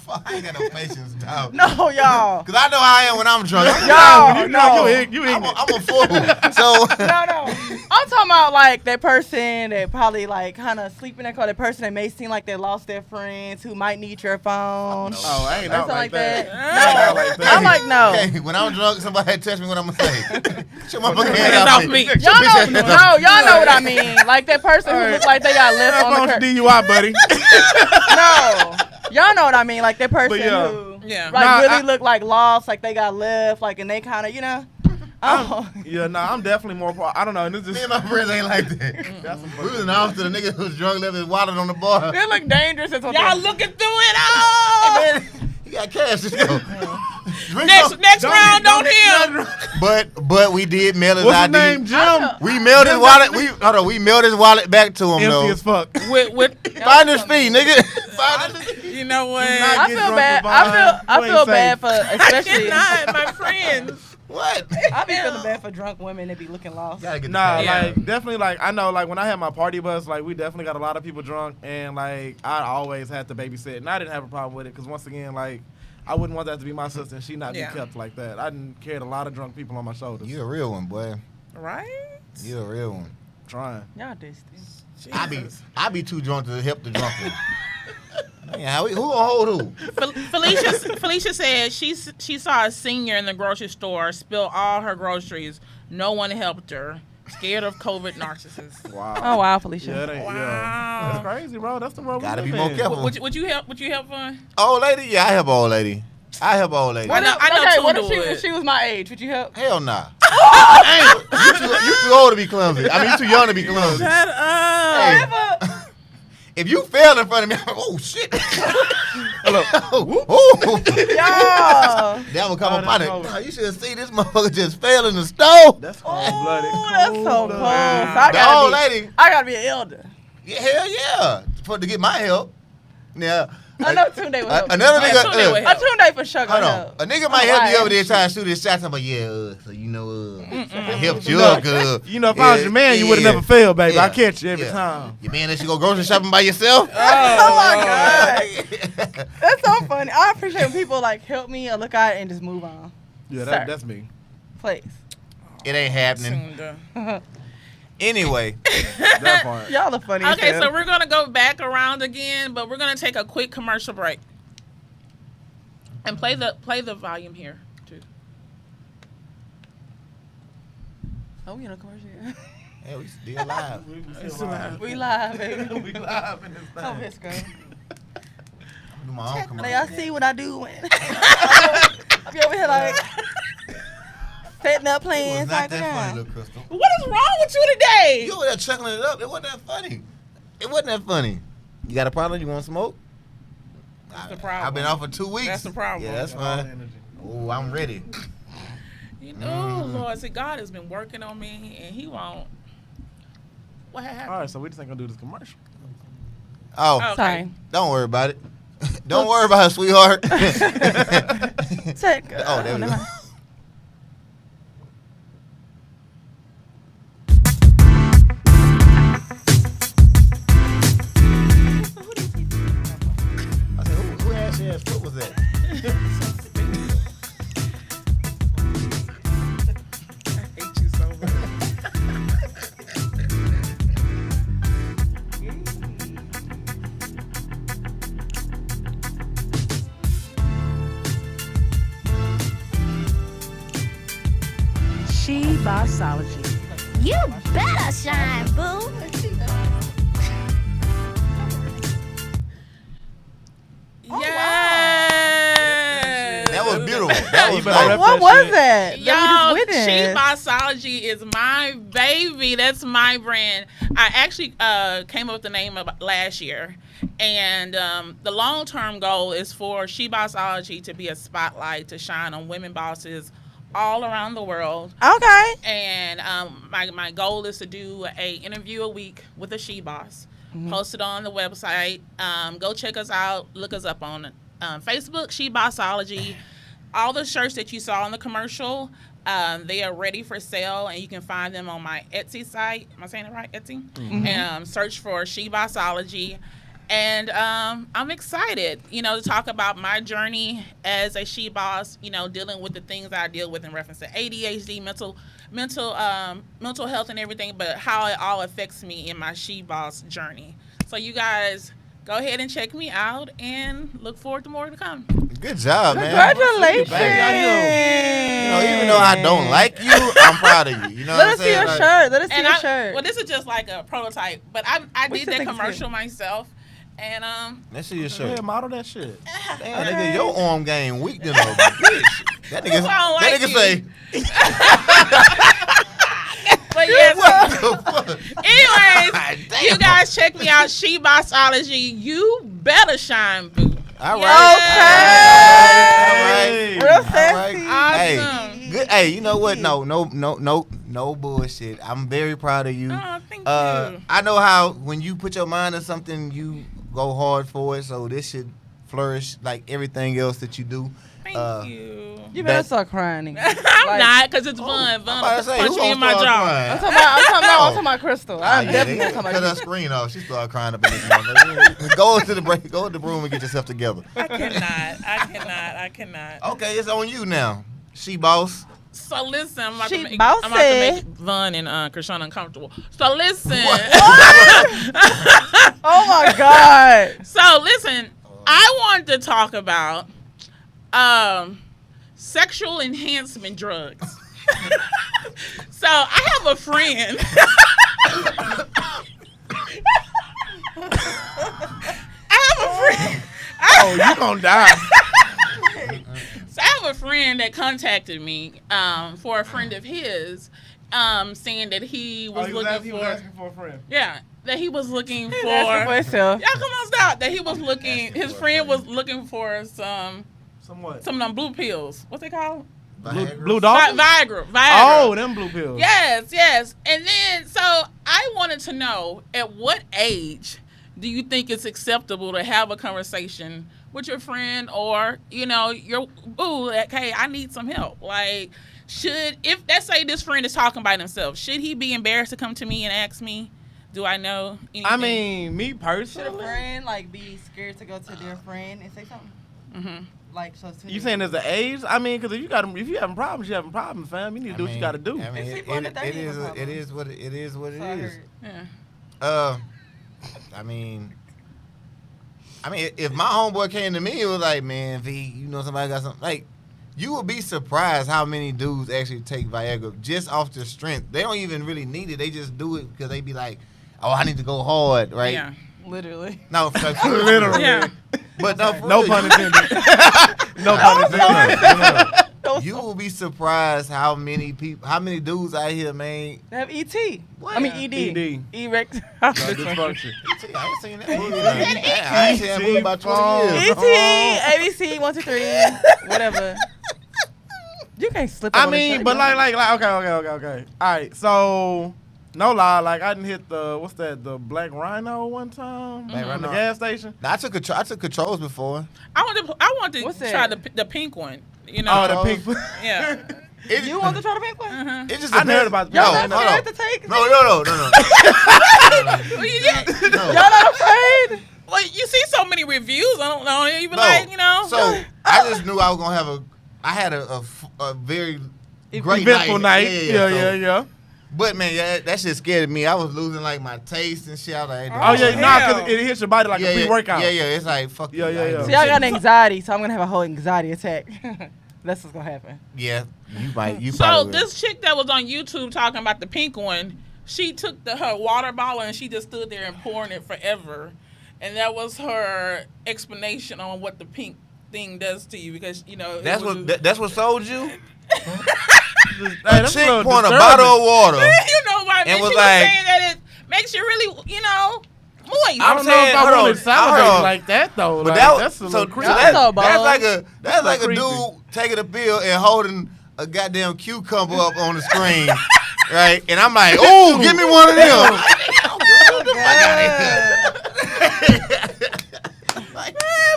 Fuck, I ain't got no patience, dog. No, y'all. Cause I know how I am when I'm drunk. Y'all, no. You ignorant. I'm a fool. So No. I'm talking about like that person that probably like kind of sleep in their car. That person that may seem like they lost their friends who might need your phone. Oh, I ain't Or out something like like that. that. No. like that. I'm like no. hey, when I'm drunk, somebody touch me. What I'm gonna say? Get your motherfucking Hands hand off off me. me. Y'all know, no, y'all know what I mean. Like that person who look like they got left on the That's curb. DUI, buddy. No, y'all know what I mean. Like that person yeah. who, Yeah. like Nah, really look like lost, like they got left, like and they kind of, Oh, Yeah, I'm definitely more. I don't know. And this Me is and my friends ain't like that. We was in the office to the nigga who was drunk, left his wallet on the bar. they look dangerous or something. Y'all looking through it all. Man, he got cash. Let's go. Drink Next some. round on him. But we did mail his what's his ID. name? Jim. We mailed his wallet. We mailed his wallet back to him Empty though. as fuck. With Finder's fee, nigga. Finder's fee. you know what? not I get feel drunk bad. with I Vine. You feel ain't bad safe. for I especially. cannot, my friends. What? I be feeling bad for drunk women that be looking lost. Gotta get the Nah, cash. Yeah. like definitely, like I know, like when I had my party bus, like we definitely got a lot of people drunk, and like I always had to babysit, and I didn't have a problem with it because once again, like I wouldn't want that to be my sister, and she not Yeah. be kept like that. I didn't carry a lot of drunk people on my shoulders. You a real one, boy. Right? You a real one. Trying. Y'all distant. Jesus. I be too drunk to help the drunk one. Man, who gonna hold who? Felicia said she saw a senior in the grocery store spill all her groceries. No one helped her. Scared of COVID narcissists. Wow. Oh wow, Felicia. Yeah, that ain't, Wow. yeah. That's crazy, bro. That's the world Gotta we be live more in. careful. Would you help? Would you help Vaughn? Old lady? Yeah, I help an old lady. I help an old lady. I know okay, what Tunda if would. she was my age? Would you help? Hell nah. you too old to be clumsy. I mean, you too young to be clumsy. Shut up. Hey, if you fail in front of me, I'm like, oh shit. Hello. Oh, Y'all. that would come Oh, up on that's it. cold. Oh, you should have seen this motherfucker just fail in the stove. That's cold-blooded. Oh, that's so cold. So The old lady. I gotta be an elder. Yeah, hell yeah. To get my help. Yeah. I know Tunde will help. Another Yeah, nigga. Tunde will help. Tunde for sure Hold gonna on. help. A nigga might help you Alright. over there trying to shoot his shots. I'm like, yeah, so you know, I helped you up, cuz. You know, if I was your man, you would have never failed, baby. Yeah. I catch you every Yeah. time. Your man let you go grocery shopping by yourself? Oh my god. That's so funny. I appreciate when people like help me or look out and just move on. Yeah, Sir. that's me. Please. It ain't happening. Tunda. Anyway, That part. Y'all are funny. as Okay, hell. so we're gonna go back around again, but we're gonna take a quick commercial break. And play the volume here too. Oh, we in a commercial. hey, we still live. We live, baby. We live in this Oh, thing. it's good. I'm do my own commercial. Now, y'all see what I do when I be over here like setting up It was plans. not Like, that funny, yeah. little Crystal. What is wrong with you today? You over there chuckling it up. It wasn't that funny. It wasn't that funny. You got a problem? You want to smoke? That's the problem. I've been off for 2 weeks. That's the problem. Yeah, that's fine. Oh, I'm ready. You know, Lord, see, God has been working on me, and He won't. What happened? All right, so we just ain't gonna do this commercial. Oh, Okay. Sorry. don't worry about it. Don't worry about it, sweetheart. Check. Oh, there we never go. mind. Bossology. You better shine, boo. Yes. That was beautiful. That was like, What was that? Y'all, That we just She witnessed? Bossology is my baby. That's my brand. I actually came up with the name of last year. And the long-term goal is for She Bossology to be a spotlight to shine on women bosses all around the world. Okay. And my goal is to do a interview a week with a She Boss. Post it on the website. Go check us out. Look us up on Facebook, She Bossology. All the shirts that you saw in the commercial, they are ready for sale, and you can find them on my Etsy site. Am I saying it right? Etsy? And search for She Bossology. And I'm excited, to talk about my journey as a she boss, dealing with the things that I deal with in reference to ADHD, mental health and everything, but how it all affects me in my she boss journey. So you guys go ahead and check me out and look forward to more to come. good job, man. Congratulations. Even though I don't like you, I'm proud of you. You know Let what us I'm see saying? your shirt. Let us see And your shirt. well, this is just like a prototype, but I We did still that think it's commercial good. myself, and Let's see your Yeah, shirt. model that shit. Damn, nigga, your arm game weak than a bitch. That nigga, I don't that like nigga you. say, but yes. what the fuck? Anyways, Damn. you guys check me out, She Bossology. You better shine, boo. All Okay. right. Real sexy. Hey, Awesome. good. Hey, you know what? No bullshit. I'm very proud of you. Oh, thank you. I know how when you put your mind to something, you go hard for it. So this should flourish like everything else that you do. Thank you. You better that- start crying. I'm not, because it's fun. Fun about to to say, punch who me in gonna my start jaw. crying? I'm talking about Crystal. I'm definitely they gonna talk cut about her you. screen off. She started crying up in this motherfucker. Go to the break. Go to the room and get yourself together. I cannot. Okay, it's on you now. She boss. So listen, I'm about, She to make, bossy. I'm about to make Vaughn and Krishan uncomfortable. So listen. Oh my God. So listen, I wanted to talk about sexual enhancement drugs. So I have a friend. Oh, you gonna die. So I have a friend that contacted me for a friend of his, saying that he was looking for. asking for a friend. Yeah, that he was looking for. Asking for himself. Yeah, come on, stop. That he was looking. His friend was looking for some Somewhat. of them blue pills. What's they called? Blue dolphin? Viagra. Oh, them blue pills. Yes. And then, so I wanted to know, at what age do you think it's acceptable to have a conversation with your friend or, your boo, like, hey, I need some help? Like, if let's say this friend is talking by themselves, should he be embarrassed to come to me and ask me, do I know anything? I mean, me Should a personally. friend be scared to go to their friend and say something? Mm-hmm. You saying there's an age? I mean, because if you having problems, you having problems, fam. You need to do what you got to do. I mean, It's people under 30 it is have a problem. what it is. What it So I is. heard. Yeah. I mean, if my homeboy came to me, it was like, man, V, somebody got something. Like, you would be surprised how many dudes actually take Viagra just off the strength. They don't even really need it. They just do it because they be like, oh, I need to go hard, right? Yeah. Literally. No, Literally. Yeah. But no, for No real, pun intended. No pun intended. you will be surprised how many dudes out here, man. They have ET. What? I mean ED. ED. Erect. Dysfunction. I ain't seen that movie. I ain't seen that movie about 20 years. ET. ABC 1 2 3. Whatever. You can't slip. I up on this mean, shit, but girl. like, okay. All right, so no lie, like I didn't hit the Black Rhino one time Black in the Rhino. gas station. Now, I took controls before. I want to What's try that? the pink one. Oh, the pink. Yeah. You want to try the pink one? It just I depends. heard about the No, Y'all pink not one. hold scared on. to take? No. Well, you, No. Y'all not afraid? well, you see so many reviews. I don't know. You be like, So I just knew I was gonna have I had a very great Eventful night. so- Yeah. But man, that shit scared me. I was losing like my taste and shit. I was like, Oh yeah, nah, hell. cause it hits your body like a pre-workout. Yeah, it's like fuck. Yeah, you. yeah, I ain't yeah. doing So y'all shit. got anxiety, so I'm gonna have a whole anxiety attack. That's what's gonna happen. Yeah, you might. You So probably will. this chick that was on YouTube talking about the pink one, she took her water bottle and she just stood there and pouring it forever, and that was her explanation on what the pink thing does to you because That's what sold you. Hey, A that's chick a little pouring a disturbing. bottle of water. Why? And She was was like- saying that it makes you really, moist. I don't know saying, if I hold want on, to salivate hold on. like that though. But Like, that's a little creepy. That's so bold. that's like a creepy. dude taking a pill and holding a goddamn cucumber up on the screen, right? And I'm like, oh, give me one of them.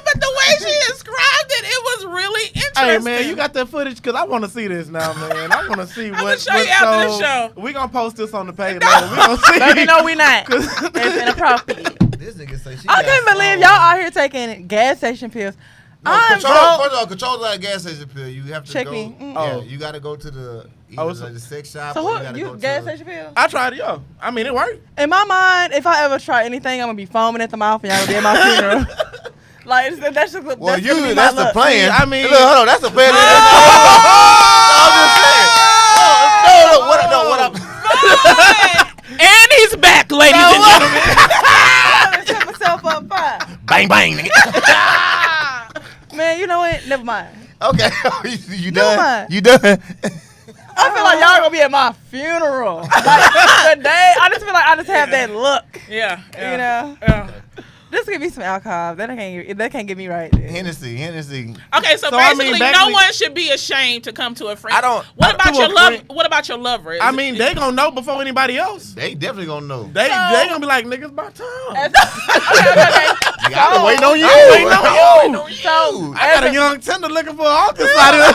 But the way she described it, it was really interesting. Hey man, you got that footage? Cause I want to see this now, man. I want to see I'ma what. show you after the show. We gonna post this on the page later. We gonna see. Baby, no, we not. It's inappropriate. This nigga say she I can't believe y'all out here taking gas station pills. First broke. of all, control's like a gas station pill. You have to Check go. me. Yeah, you got to go to the the sex shop. So or you who gotta you go gas to station pills? I tried it, yo. I mean, it worked. In my mind, if I ever try anything, I'm gonna be foaming at the mouth and y'all gonna be at my funeral. Like that's just Well, that's gonna usually be my that's the look. plan. I mean- look, hold on, that's the plan. I'm just saying. No, what up? And he's back, ladies and gentlemen. I'm gonna set myself up fine. Bang, bang, nigga. Man, you know what? Never mind. Okay, you Never done? mind. You done? I feel like y'all gonna be at my funeral. Like the day, I just feel like I just have that look. Yeah. You know, Yeah. just give me some alcohol. That can't get me right. There. Hennessy. Okay, so I mean, basically, no basically- one should be ashamed to come to a friend. I don't- What about to your a love? friend- What about your lover? I mean, they gonna know before anybody else. They definitely gonna know. They gonna be like, niggas, about time. Okay. I've been waiting on you. I'm waiting on you. So, I got a young tender looking for an altar side.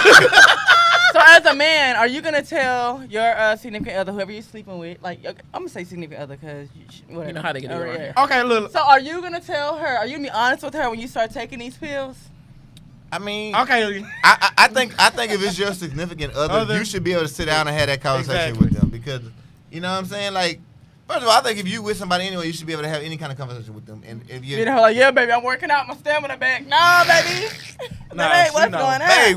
so as a man, are you gonna tell your significant other, whoever you're sleeping with, like I'm gonna say significant other because You know how they get it Oh, around yeah. here. Okay, look. So are you gonna tell her? Are you gonna be honest with her when you start taking these pills? I mean, Okay. I think if it's your significant other, you should be able to sit down and have that conversation Exactly. with them because you know what I'm saying. Like, first of all, I think if you with somebody anyway, you should be able to have any kind of conversation with them. And if you, You know, like yeah, baby, I'm working out my stamina back. Nah, baby, Nah, that ain't she what's know. going on. hey,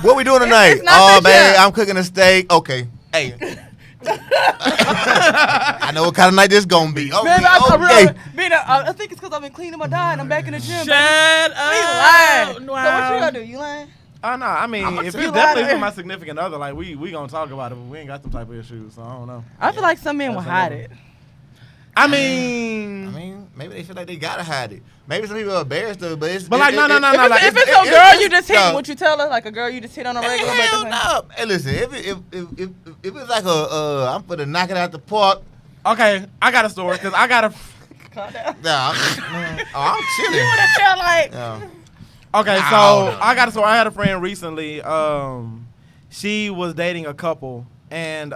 what we doing tonight? It's not Oh, that babe, young. I'm cooking a steak. Okay, hey. I know what kind of night this gonna be. Okay, Baby, I okay. think it's because I've been cleaning my diet and I'm back in the gym. Shut baby. up. We lying. So what Wow. you gonna do? You lying? Oh no, I mean, I'ma if tell it's you definitely later. for my significant other, like we gonna talk about it, but we ain't got them type of issues, so I don't know. I feel like some men will That's hide another- it. I mean, Maybe they feel like they gotta hide it. Maybe some people are embarrassed of it, but it's. But like, no, If like, it's a girl you just hit, would you tell her like a girl you just hit on a regular Hell basis? no. Hey, listen, if it's like I'm for to knock it out the park. okay, I got a story because I got a. Calm down. Nah, I'm chilling. You wanna tell like Yeah. Okay, Nah, so hold on. I got a story. I had a friend recently. She was dating a couple, and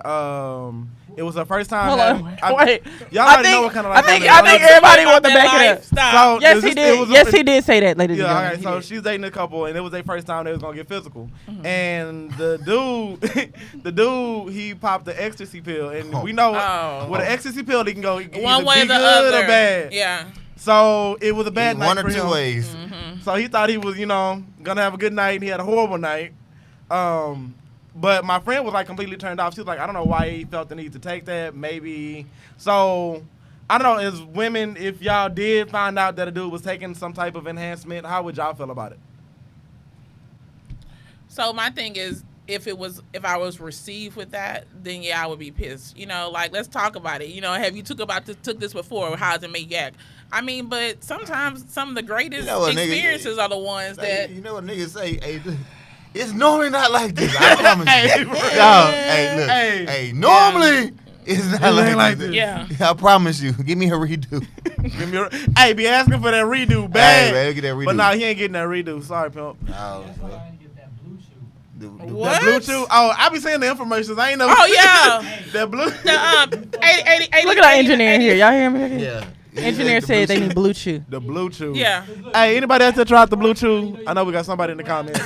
it was her first time. hold having- on, wait. Y'all I already know think what kind of I life think I'm in. everybody wants to back it up. Stop. So, Yes, is he this- it did. was- Yes, he did say that, ladies and Yeah, gentlemen. okay, He so did. she's dating a couple, and it was their first time they was gonna get physical. And the dude, he popped the ecstasy pill, and we know Oh. with an ecstasy pill, he can go either One way be or the good other. or bad. Yeah. So it was a bad night One for or two him. ways. So he thought he was, gonna have a good night. He had a horrible night. But my friend was like completely turned off. She was like, I don't know why he felt the need to take that. Maybe. So I don't know. As women, if y'all did find out that a dude was taking some type of enhancement, how would y'all feel about it? So my thing is, if I was received with that, then yeah, I would be pissed. Like let's talk about it. Have you took this before? How does it make you act? I mean, but sometimes some of the greatest You know what, nigga, experiences are the ones that. You know what niggas say? Hey, it's normally not like this. I promise you. Hey, No, hey, look. Hey. Hey, normally it's not ain't like like this. this. Yeah. I promise you. Give me a redo. Give me hey, be asking for that redo Hey, bad. man, get that redo. But no, he ain't getting that redo. Sorry, pimp. Oh, What? That Bluetooth. Oh, I be saying the information. I ain't never. Oh yeah. That blue. The 80, Look at our engineer in here. Y'all hear me? yeah. Engineer said they need Bluetooth. The Bluetooth. Yeah. Hey, anybody else that tried the Bluetooth? I know we got somebody in the comments.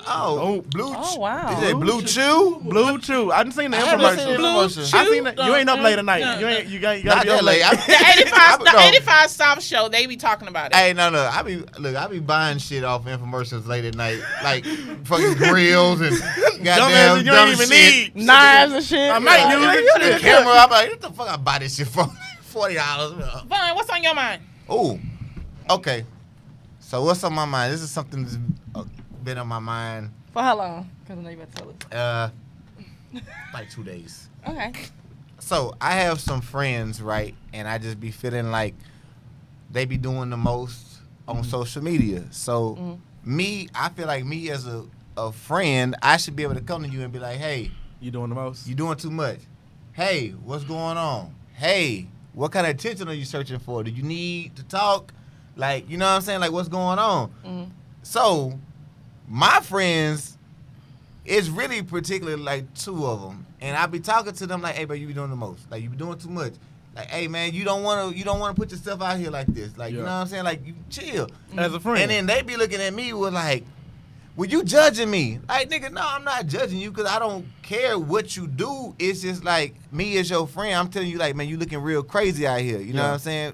Oh, blue. Oh, wow. Is it blue chew? Blue Chew. I didn't seen the I haven't seen infomercial. the infomercial. I seen that. You ain't up late at night. You gotta Not be that up late. late. The 85 South show, they be talking about it. Hey, no. I be buying shit off infomercials late at night, like fucking grills and goddamn you dumb ain't even shit. need. Knives and shit. I might use it. The camera. I'm like, what the fuck? I buy this shit for $40. Vaughn, what's on your mind? Oh, okay. So what's on my mind? This is something that's been on my mind. For how long? Because I know you about to tell us. Like 2 days. Okay. So I have some friends, right, and I just be feeling like they be doing the most on social media. So I feel like me as a friend, I should be able to come to you and be like, hey, You doing the most? you doing too much. Hey, what's going on? Hey, what kind of attention are you searching for? Do you need to talk? Like, you know what I'm saying? Like, what's going on? So my friends, it's really particularly like 2 of them, and I be talking to them like, "Hey, bro, you be doing the most. Like, you be doing too much. Like, hey, man, you don't want to put yourself out here like this. Like, you know what I'm saying? Like, you chill." As a friend. And then they be looking at me with like, "Well, you judging me?" Like, nigga, no, I'm not judging you because I don't care what you do. It's just like me as your friend. I'm telling you, like, man, you looking real crazy out here. You know what I'm saying?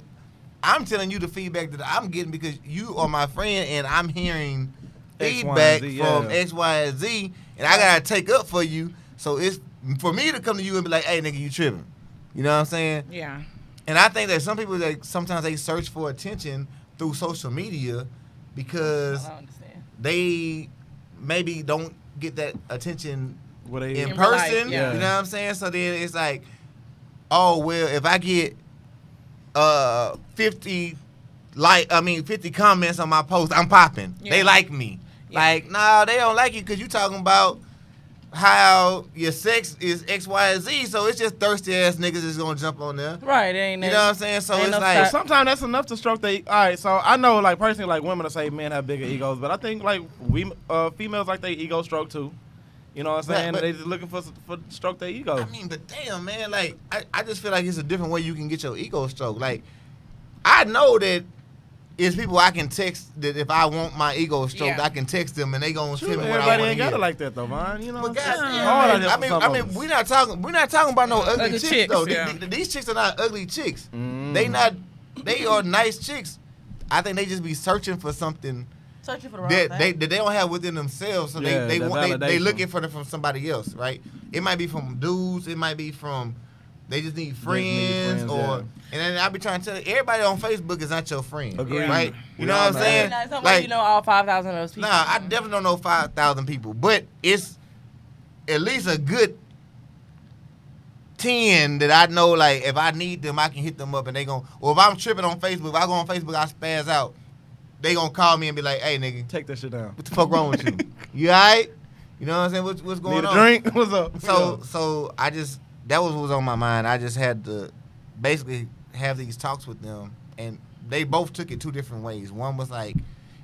I'm telling you the feedback that I'm getting because you are my friend, and I'm hearing feedback from X, Y, and Z, and I gotta take up for you. So it's for me to come to you and be like, "Hey, nigga, you tripping?" You know what I'm saying? Yeah. And I think that some people, sometimes they search for attention through social media because I understand. they maybe don't get that attention in In person. life, yeah. You know what I'm saying? So then it's like, oh well, if I get 50 comments on my post, I'm popping. Yeah. They like me. Yeah. Like, nah, they don't like you because you talking about how your sex is X, Y, and Z. So it's just thirsty ass niggas that's gonna jump on there. Right, ain't You know what I'm saying? So ain't it's no like, Sometimes that's enough to stroke their. All right, so I know, like, personally, like, women will say men have bigger egos, but I think, like, we females like their ego stroke too. You know what I'm saying? But- They just looking for stroke their ego. I mean, but damn, man, like, I just feel like it's a different way you can get your ego stroked. Like, I know that it's people I can text that if I want my ego stroked, Yeah. I can text them and they gonna tell me what I Everybody want ain't to got hear. it like that though, man. You know But what I'm saying? goddamn, Hard out man, here for some I of mean, us. we're not talking about no ugly Ugly chicks chicks, though. yeah. These chicks are not ugly chicks. Mm. They are nice chicks. I think they just be searching for something Searching for the wrong that thing. they don't have within themselves, so Yeah, they that want they validation. looking for it from somebody else, right? It might be from dudes, it might be from they just need friends, friends, or yeah. and then I be trying to tell you, everybody on Facebook is not your friend, Agreed. right? You We know all what I'm know saying? Now, somebody Like, you know all 5,000 of those people. nah, I definitely don't know 5,000 people, but it's at least a good 10 that I know. Like, if I need them, I can hit them up, and they gon' or if I'm tripping on Facebook, if I go on Facebook, I spaz out. They gonna call me and be like, "Hey, nigga, Take that shit down. what the fuck wrong with you? You alright? You know what I'm saying? What's going Need a on?" drink? What's up? So I just, that was on my mind. I just had to basically have these talks with them, and they both took it 2 different ways. One was like,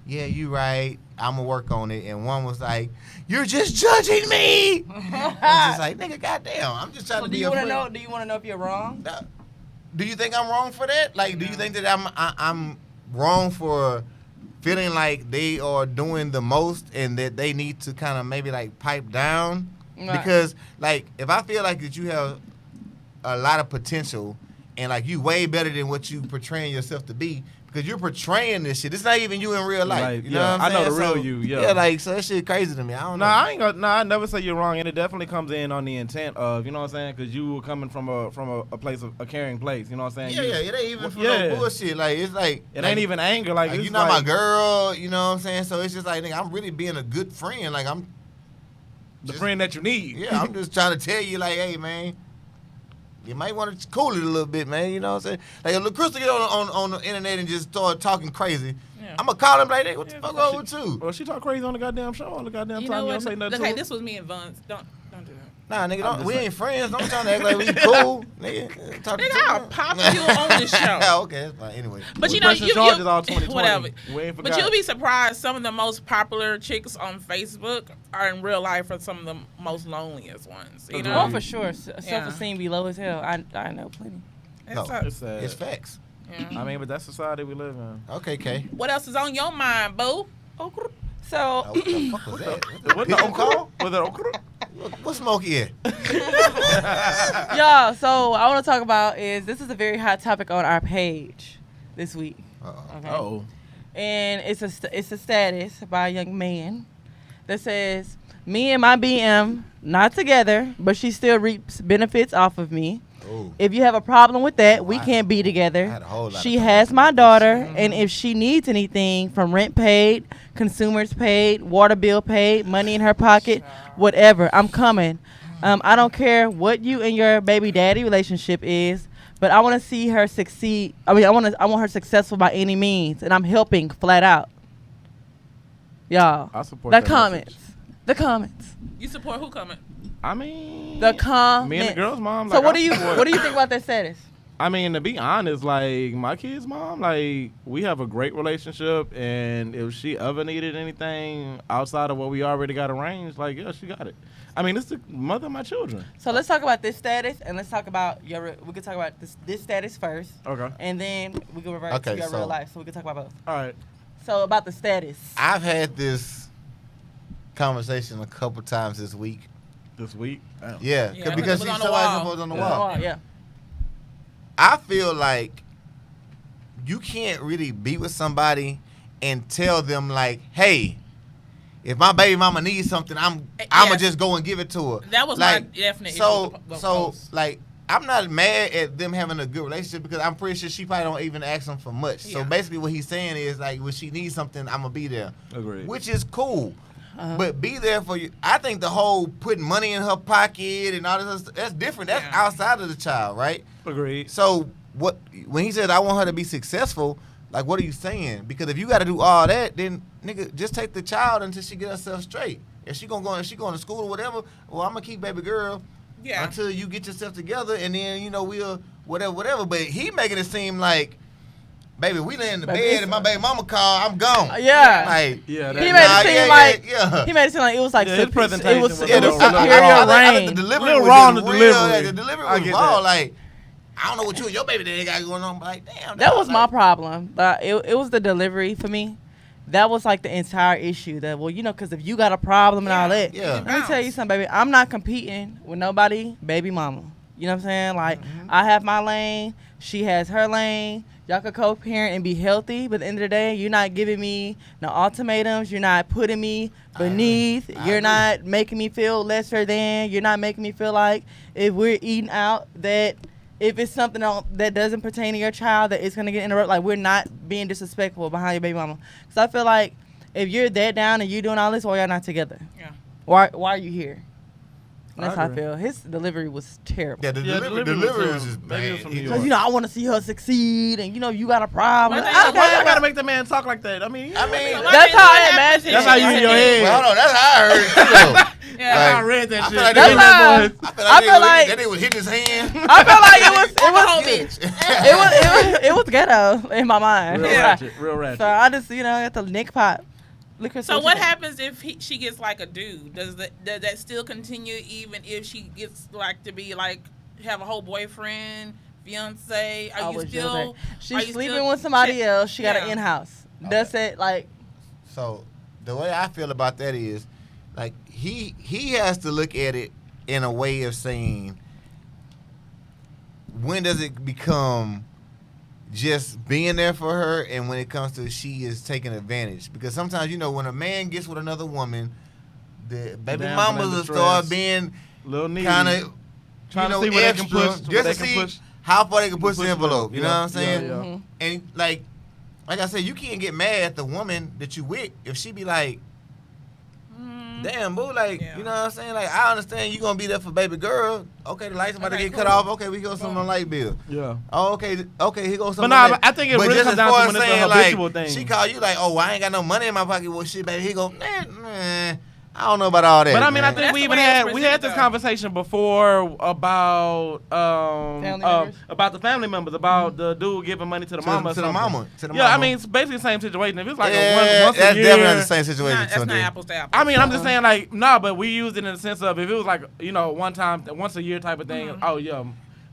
"Yeah, you right. I'm gonna work on it," and one was like, "You're just judging me." I'm just like, nigga, goddamn. I'm just trying So to do be you a want to friend. know? Do you want to know if you're wrong? Do you think I'm wrong for that? Like, do you think that I'm wrong for feeling like they are doing the most and that they need to kind of maybe like pipe down? Right. Because like, if I feel like that you have a lot of potential and like you way better than what you portraying yourself to be, because you're portraying this shit. It's not even you in real life. Right, You know yeah. what I'm I know saying? the real So, you, yeah. Yeah, like, so that shit crazy to me. I don't know. I never say you're wrong, and it definitely comes in on the intent of, you know what I'm saying, because you were coming from a place of a caring place, you know what I'm saying? Yeah, it ain't even from Yeah. no bullshit. Like, it's like It ain't even anger, like it's you're not like my girl, you know what I'm saying? So it's just like, nigga, I'm really being a good friend. Like, I'm the friend that you need. Yeah, I'm just trying to tell you, like, hey, man, you might want to cool it a little bit, man. You know what I'm saying? Like, if LaCrystal get on the internet and just start talking crazy, Yeah. I'm going to call him like, hey, what the fuck wrong with you? Well, she talk crazy on the goddamn show all the goddamn You time. know You what? don't say nothing Look, to hey, her. this was me and Vance. Don't do that. Nah, nigga, just we saying. ain't friends. Don't trying to act like we cool. Nigga, talk to Nigga, I'll pop you on the show. Okay, that's fine. Anyway. But We you know, pressing you charges all 2020. whatever. We ain't But forgot. you'll be surprised. Some of the most popular chicks on Facebook are in real life are some of the most loneliest ones. You know, Oh, for sure. Self-esteem be low as hell. I know plenty. No. It's sad. It's facts. Yeah. I mean, but that's society we live in. Okay, Kay. What else is on your mind, boo? So, What the fuck was that? What the okra? Was it okra? What Smokey at? y'all, so I want to talk about this is a very hot topic on our page this week. Uh-oh. Okay. Oh. And it's a status by a young man that says, me and my BM not together, but she still reaps benefits off of me. Ooh. If you have a problem with that, we can't be I together. had a whole lot She of has problems my with this daughter, shit. and if she needs anything from rent paid, consumers paid, water bill paid, money in her pocket, whatever, I'm coming. I don't care what you and your baby daddy relationship is, but I want to see her succeed. I want her successful by any means, and I'm helping flat out. Y'all, I support the that comments. message. The comments. You support who coming? I mean, The comments. me and the girl's mom. So like, what I do you support- what do you think about that status? I mean, to be honest, like my kid's mom, like we have a great relationship, and if she ever needed anything outside of what we already got arranged, like yeah, she got it. I mean, it's the mother of my children. So let's talk about this status, and let's talk about we can talk about this status first, Okay. and then we can revert Okay, to your so- real life. So we can talk about both. All right. So about the status. I've had this conversation a couple times this week. This week. Damn. Yeah, Yeah, because it was she's on the somebody wall. supposed on the Yeah. wall. Oh, yeah. I feel like you can't really be with somebody and tell them like, hey, if my baby mama needs something, I'ma Yes. just go and give it to her. That was like, my definite so issue with the so post. like I'm not mad at them having a good relationship because I'm pretty sure she probably don't even ask them for much. So Yeah. basically what he's saying is like when she needs something, I'm gonna be there. Agreed. Which is cool. But be there for you. I think the whole putting money in her pocket and all this other stuff, that's different. That's Yeah. outside of the child, right? Agreed. So what when he said I want her to be successful, like what are you saying? Because if you got to do all that, then nigga just take the child until she get herself straight. If she going to school or whatever, well I'm gonna keep baby girl Yeah. until you get yourself together, and then we'll whatever. But he making it seem like, baby, we lay in the But bed it's- and my baby mama call, I'm gone. Yeah. Like Yeah. He That, made Nah, it seem yeah, like yeah. he made it seem like it was like Yeah, his it presentation was was it was a little- superior I think range. the delivery Little was raw just on the real. delivery. Like, the delivery I was get raw. that. Like I don't know what you and your baby daddy got going on, but like damn. That dog, was my like, problem. It was the delivery for me. That was like the entire issue. That because if you got a problem and all that, Yeah. let me tell you something, baby. I'm not competing with nobody, baby mama. You know what I'm saying? Like I have my lane, she has her lane. Y'all could co-parent and be healthy, but at the end of the day, you're not giving me no ultimatums. You're not putting me beneath. I You're agree. not making me feel lesser than. You're not making me feel like if we're eating out that. If it's something that doesn't pertain to your child, that it's gonna get interrupted. Like we're not being disrespectful behind your baby mama. Cause I feel like if you're that down and you're doing all this, why y'all not together? Yeah. Why are you here? And that's I how I agree. feel. His delivery was terrible. Yeah, the Yeah, delivery was just maybe it was bad. from He New just- Cause I want to see her succeed, and you got a problem. But Okay. they- Why you gotta make the man talk like that? I mean, I mean, That's how I imagine. That's how you in your head. well, hold on, that's how I heard it too, though. Yeah. I Like, read that I shit. feel like That's they how- was- I feel like like- that nigga was hitting his hand. I felt like it was Whole bitch. it was ghetto in my mind. Real ratchet. Real ratchet. So I just got the Nick pot. Liquor So store what chicken. happens if she gets like a dude? Does that still continue even if she gets like to be like have a whole boyfriend, fiance? I Are you was just still? like, are she's you sleeping still with somebody check- else. She got an Yeah. in-house. That's it. Like So the way I feel about that is, like he has to look at it in a way of saying, when does it become just being there for her, and when it comes to she is taking advantage? Because sometimes when a man gets with another woman, the baby Damn, mamas that will distress. start being Little needy. kind of Trying to see where they can extra, push. just Where to they can see push. how far they can push the Push envelope. You know what I'm yeah, saying? yeah. Mhm. And like I said, you can't get mad at the woman that you with if she be like, damn, boo, like, Yeah. you know what I'm saying? Like, I understand you gonna be there for baby girl. Okay, the lights about to Okay, get cut cool. off. Okay, we go some on light bill. Yeah. Oh, okay, here goes some. But nah, but I think it really just comes as down far to as when it's a saying, habitual like, thing. She call you like, oh, I ain't got no money in my pocket. Well, shit, baby. He go, man, I don't know about all that. But I mean, I man. think That's we the even way it's had this presented, though. conversation before about Family members? about the family members, about the dude giving money to the mama. or to the something. mama, to the Yeah, I mama. mean, it's basically the same situation. If it's like yeah, once a that's year, definitely the same situation. That's not Sunday. apples to apples. I mean, I'm just saying, like, nah, but we used it in the sense of if it was like, one time, once a year type of thing, oh, yeah.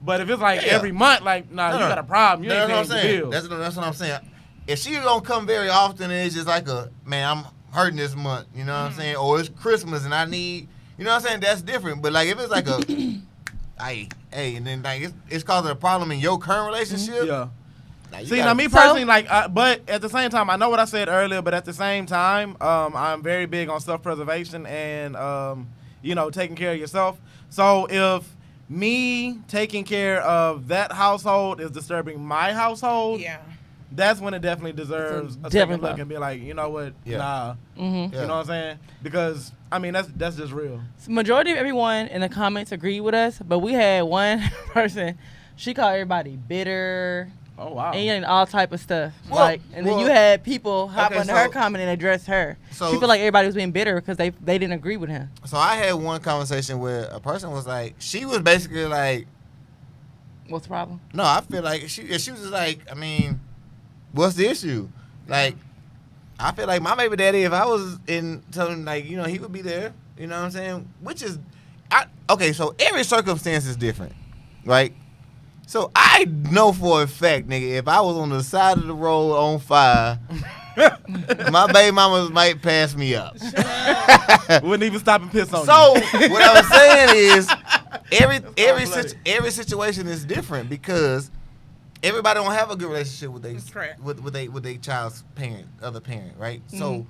But if it's like Yeah. every month, like, nah, No, you no. got a problem. You ain't That's what I'm paying the saying. bill. That's what I'm saying. If she don't come very often, and it's just like a man, hurting this month. You know what I'm saying? Or it's Christmas and I need, you know what I'm saying? That's different. But like if it's like a, hey, and then like it's causing a problem in your current relationship. Yeah. Like, See, now me personally, but at the same time, I know what I said earlier, but at the same time, I'm very big on self-preservation and, taking care of yourself. So if me taking care of that household is disturbing my household, that's when it definitely deserves a second look and be like, you know what, nah. Mm-hmm. You know what I'm saying? Because, I mean, that's just real. So majority of everyone in the comments agreed with us, but we had one person, she called everybody bitter. Oh, wow. And all type of stuff. Then you had people hop on her comment and address her. So, she feel like everybody was being bitter because they didn't agree with him. So I had one conversation where a person was like, she was basically like, what's the problem? No, I feel like she was just like, I mean, what's the issue? Like, I feel like my baby daddy, if I was in telling like, he would be there. You know what I'm saying? Which is, okay, so every circumstance is different, right? So I know for a fact, nigga, if I was on the side of the road on fire, my baby mamas might pass me up. Wouldn't even stop and piss on you. So what I was saying is every situation is different because everybody don't have a good relationship with their child's other parent, right? Mm-hmm. So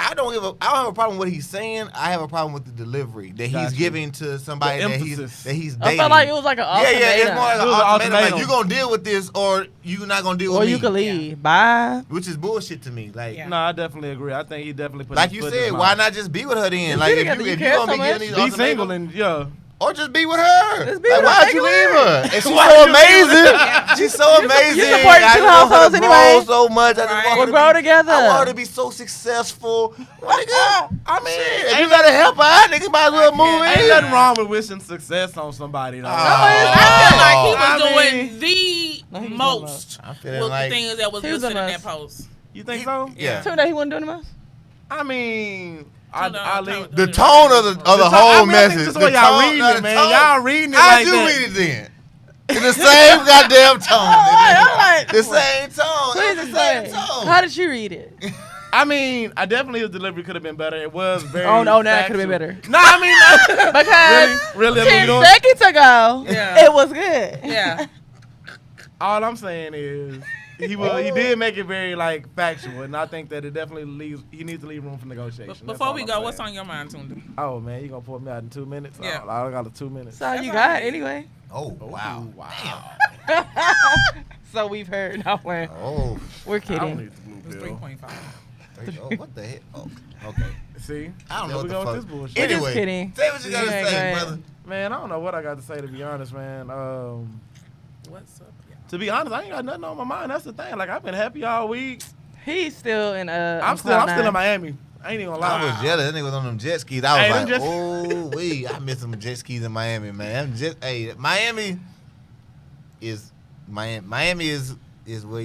I don't have a problem with what he's saying. I have a problem with the delivery that he's giving to somebody that he's dating. I felt like it was like an ultimatum. Yeah, it's more like an ultimatum. Like, you gonna deal with this or you not gonna deal with me. Or you can leave. Bye. Which is bullshit to me. Like, no, I definitely agree. I think he definitely put like you said, why not just be with her then? Like, if you gonna be getting these be single and or just be with her. Just be like, with why'd you leave her? And she's so amazing. She's so amazing. You support two households anyway. So much. I just want her to grow together. I want her to be so successful. Nigga, I mean, if you gotta help her out, nigga, might as well move in. Ain't nothing wrong with wishing success on somebody, though. I feel like he was doing the most with the things that was listed in that post. You think so? Yeah. Tell me that he wasn't doing the most? I mean... the tone of the whole message. This is what y'all reading it, man. Y'all reading it like that. How'd you read it then? In the same goddamn tone. The same tone. Please explain. How did you read it? I mean, I definitely his delivery could have been better. It was very. Oh no, that could have been better. No, I mean, because really, 10 seconds ago, it was good. Yeah. All I'm saying is. He did make it very like factual, and I think that it definitely he needs to leave room for negotiation. Before we go, what's on your mind, Tunde? Oh man, you gonna pull me out in 2 minutes? Yeah, I got 2 minutes. That's all you got anyway. Oh wow. So we've heard. No, we're kidding. I don't need the blue pill. 3.5. Oh, what the heck? Oh, okay. See, I don't know what the fuck. This bullshit. Anyway, just kidding. Say what you gotta say, brother. Man, I don't know what I got to say to be honest, man. What's up? To be honest, I ain't got nothing on my mind. That's the thing. Like I've been happy all week. He's still in I'm still in Miami. I ain't even gonna lie. I was jealous. That nigga was on them jet skis. I was like, I miss some jet skis in Miami, man. Miami is where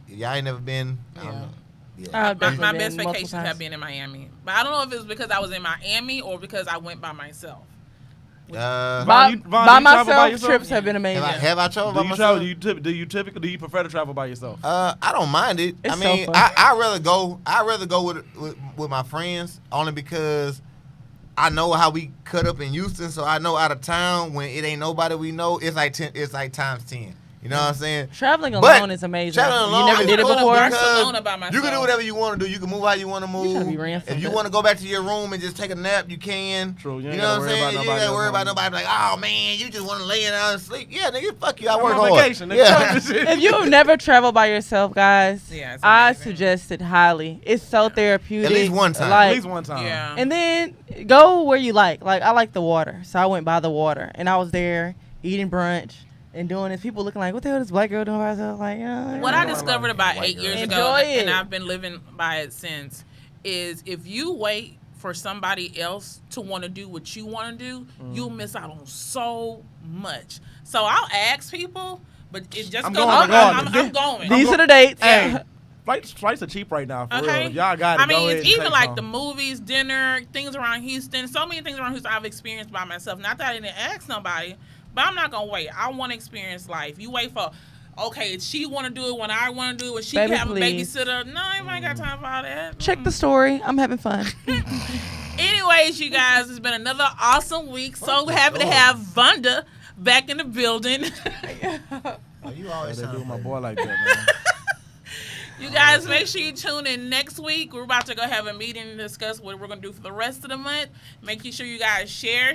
y'all ain't never been. I don't know. Yeah. My best vacations have been in Miami, but I don't know if it's because I was in Miami or because I went by myself. By myself, trips have been amazing. Have I traveled by myself? Do you prefer to travel by yourself? I don't mind it. It's I mean, so fun. I'd rather go with my friends only because I know how we cut up in Houston, so I know out of town when it ain't nobody we know, it's like times 10. You know what I'm saying? Traveling alone is amazing. You never did it before? You can do whatever you want to do. You can move how you want to move. If you want to go back to your room and just take a nap, you can. True. You know what I'm saying? You ain't got to worry about nobody like, oh, man, you just want to lay down and sleep. Yeah, nigga, fuck you. I work on vacation. Yeah. If you've never traveled by yourself, guys, I suggest it highly. It's so therapeutic. At least one time. At least one time. Yeah. And then go where you like. Like, I like the water, so I went by the water. And I was there eating brunch. And doing this, people looking like, what the hell is this black girl doing by herself? Like, what I discovered about 8 years ago, it. and I've been living by it since, is if you wait for somebody else to want to do what you want to do, you'll miss out on so much. So I'll ask people, but it just I'm going. These are the dates. Hey, flights are cheap right now. For real. Y'all got it. I mean, it's even like the movies, dinner, things around Houston. So many things around Houston I've experienced by myself. Not that I didn't ask nobody. But I'm not going to wait. I want to experience life. You wait for okay, she want to do it when I want to do it. When she Baby, can have please. a babysitter. No, I ain't got time for all that. Check the story. I'm having fun. Anyways, you guys, it's been another awesome week. So happy to have Vonda back in the building. Oh, you always They do sound my like boy like that, man. You guys, make sure you tune in next week. We're about to go have a meeting and discuss what we're going to do for the rest of the month. Making sure you guys share.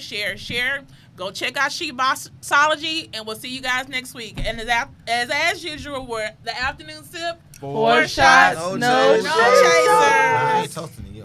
Go check out She Bossology, and we'll see you guys next week. And as usual, we're the afternoon sip. 4 shots, No no chaser. chaser. I ain't toasting it.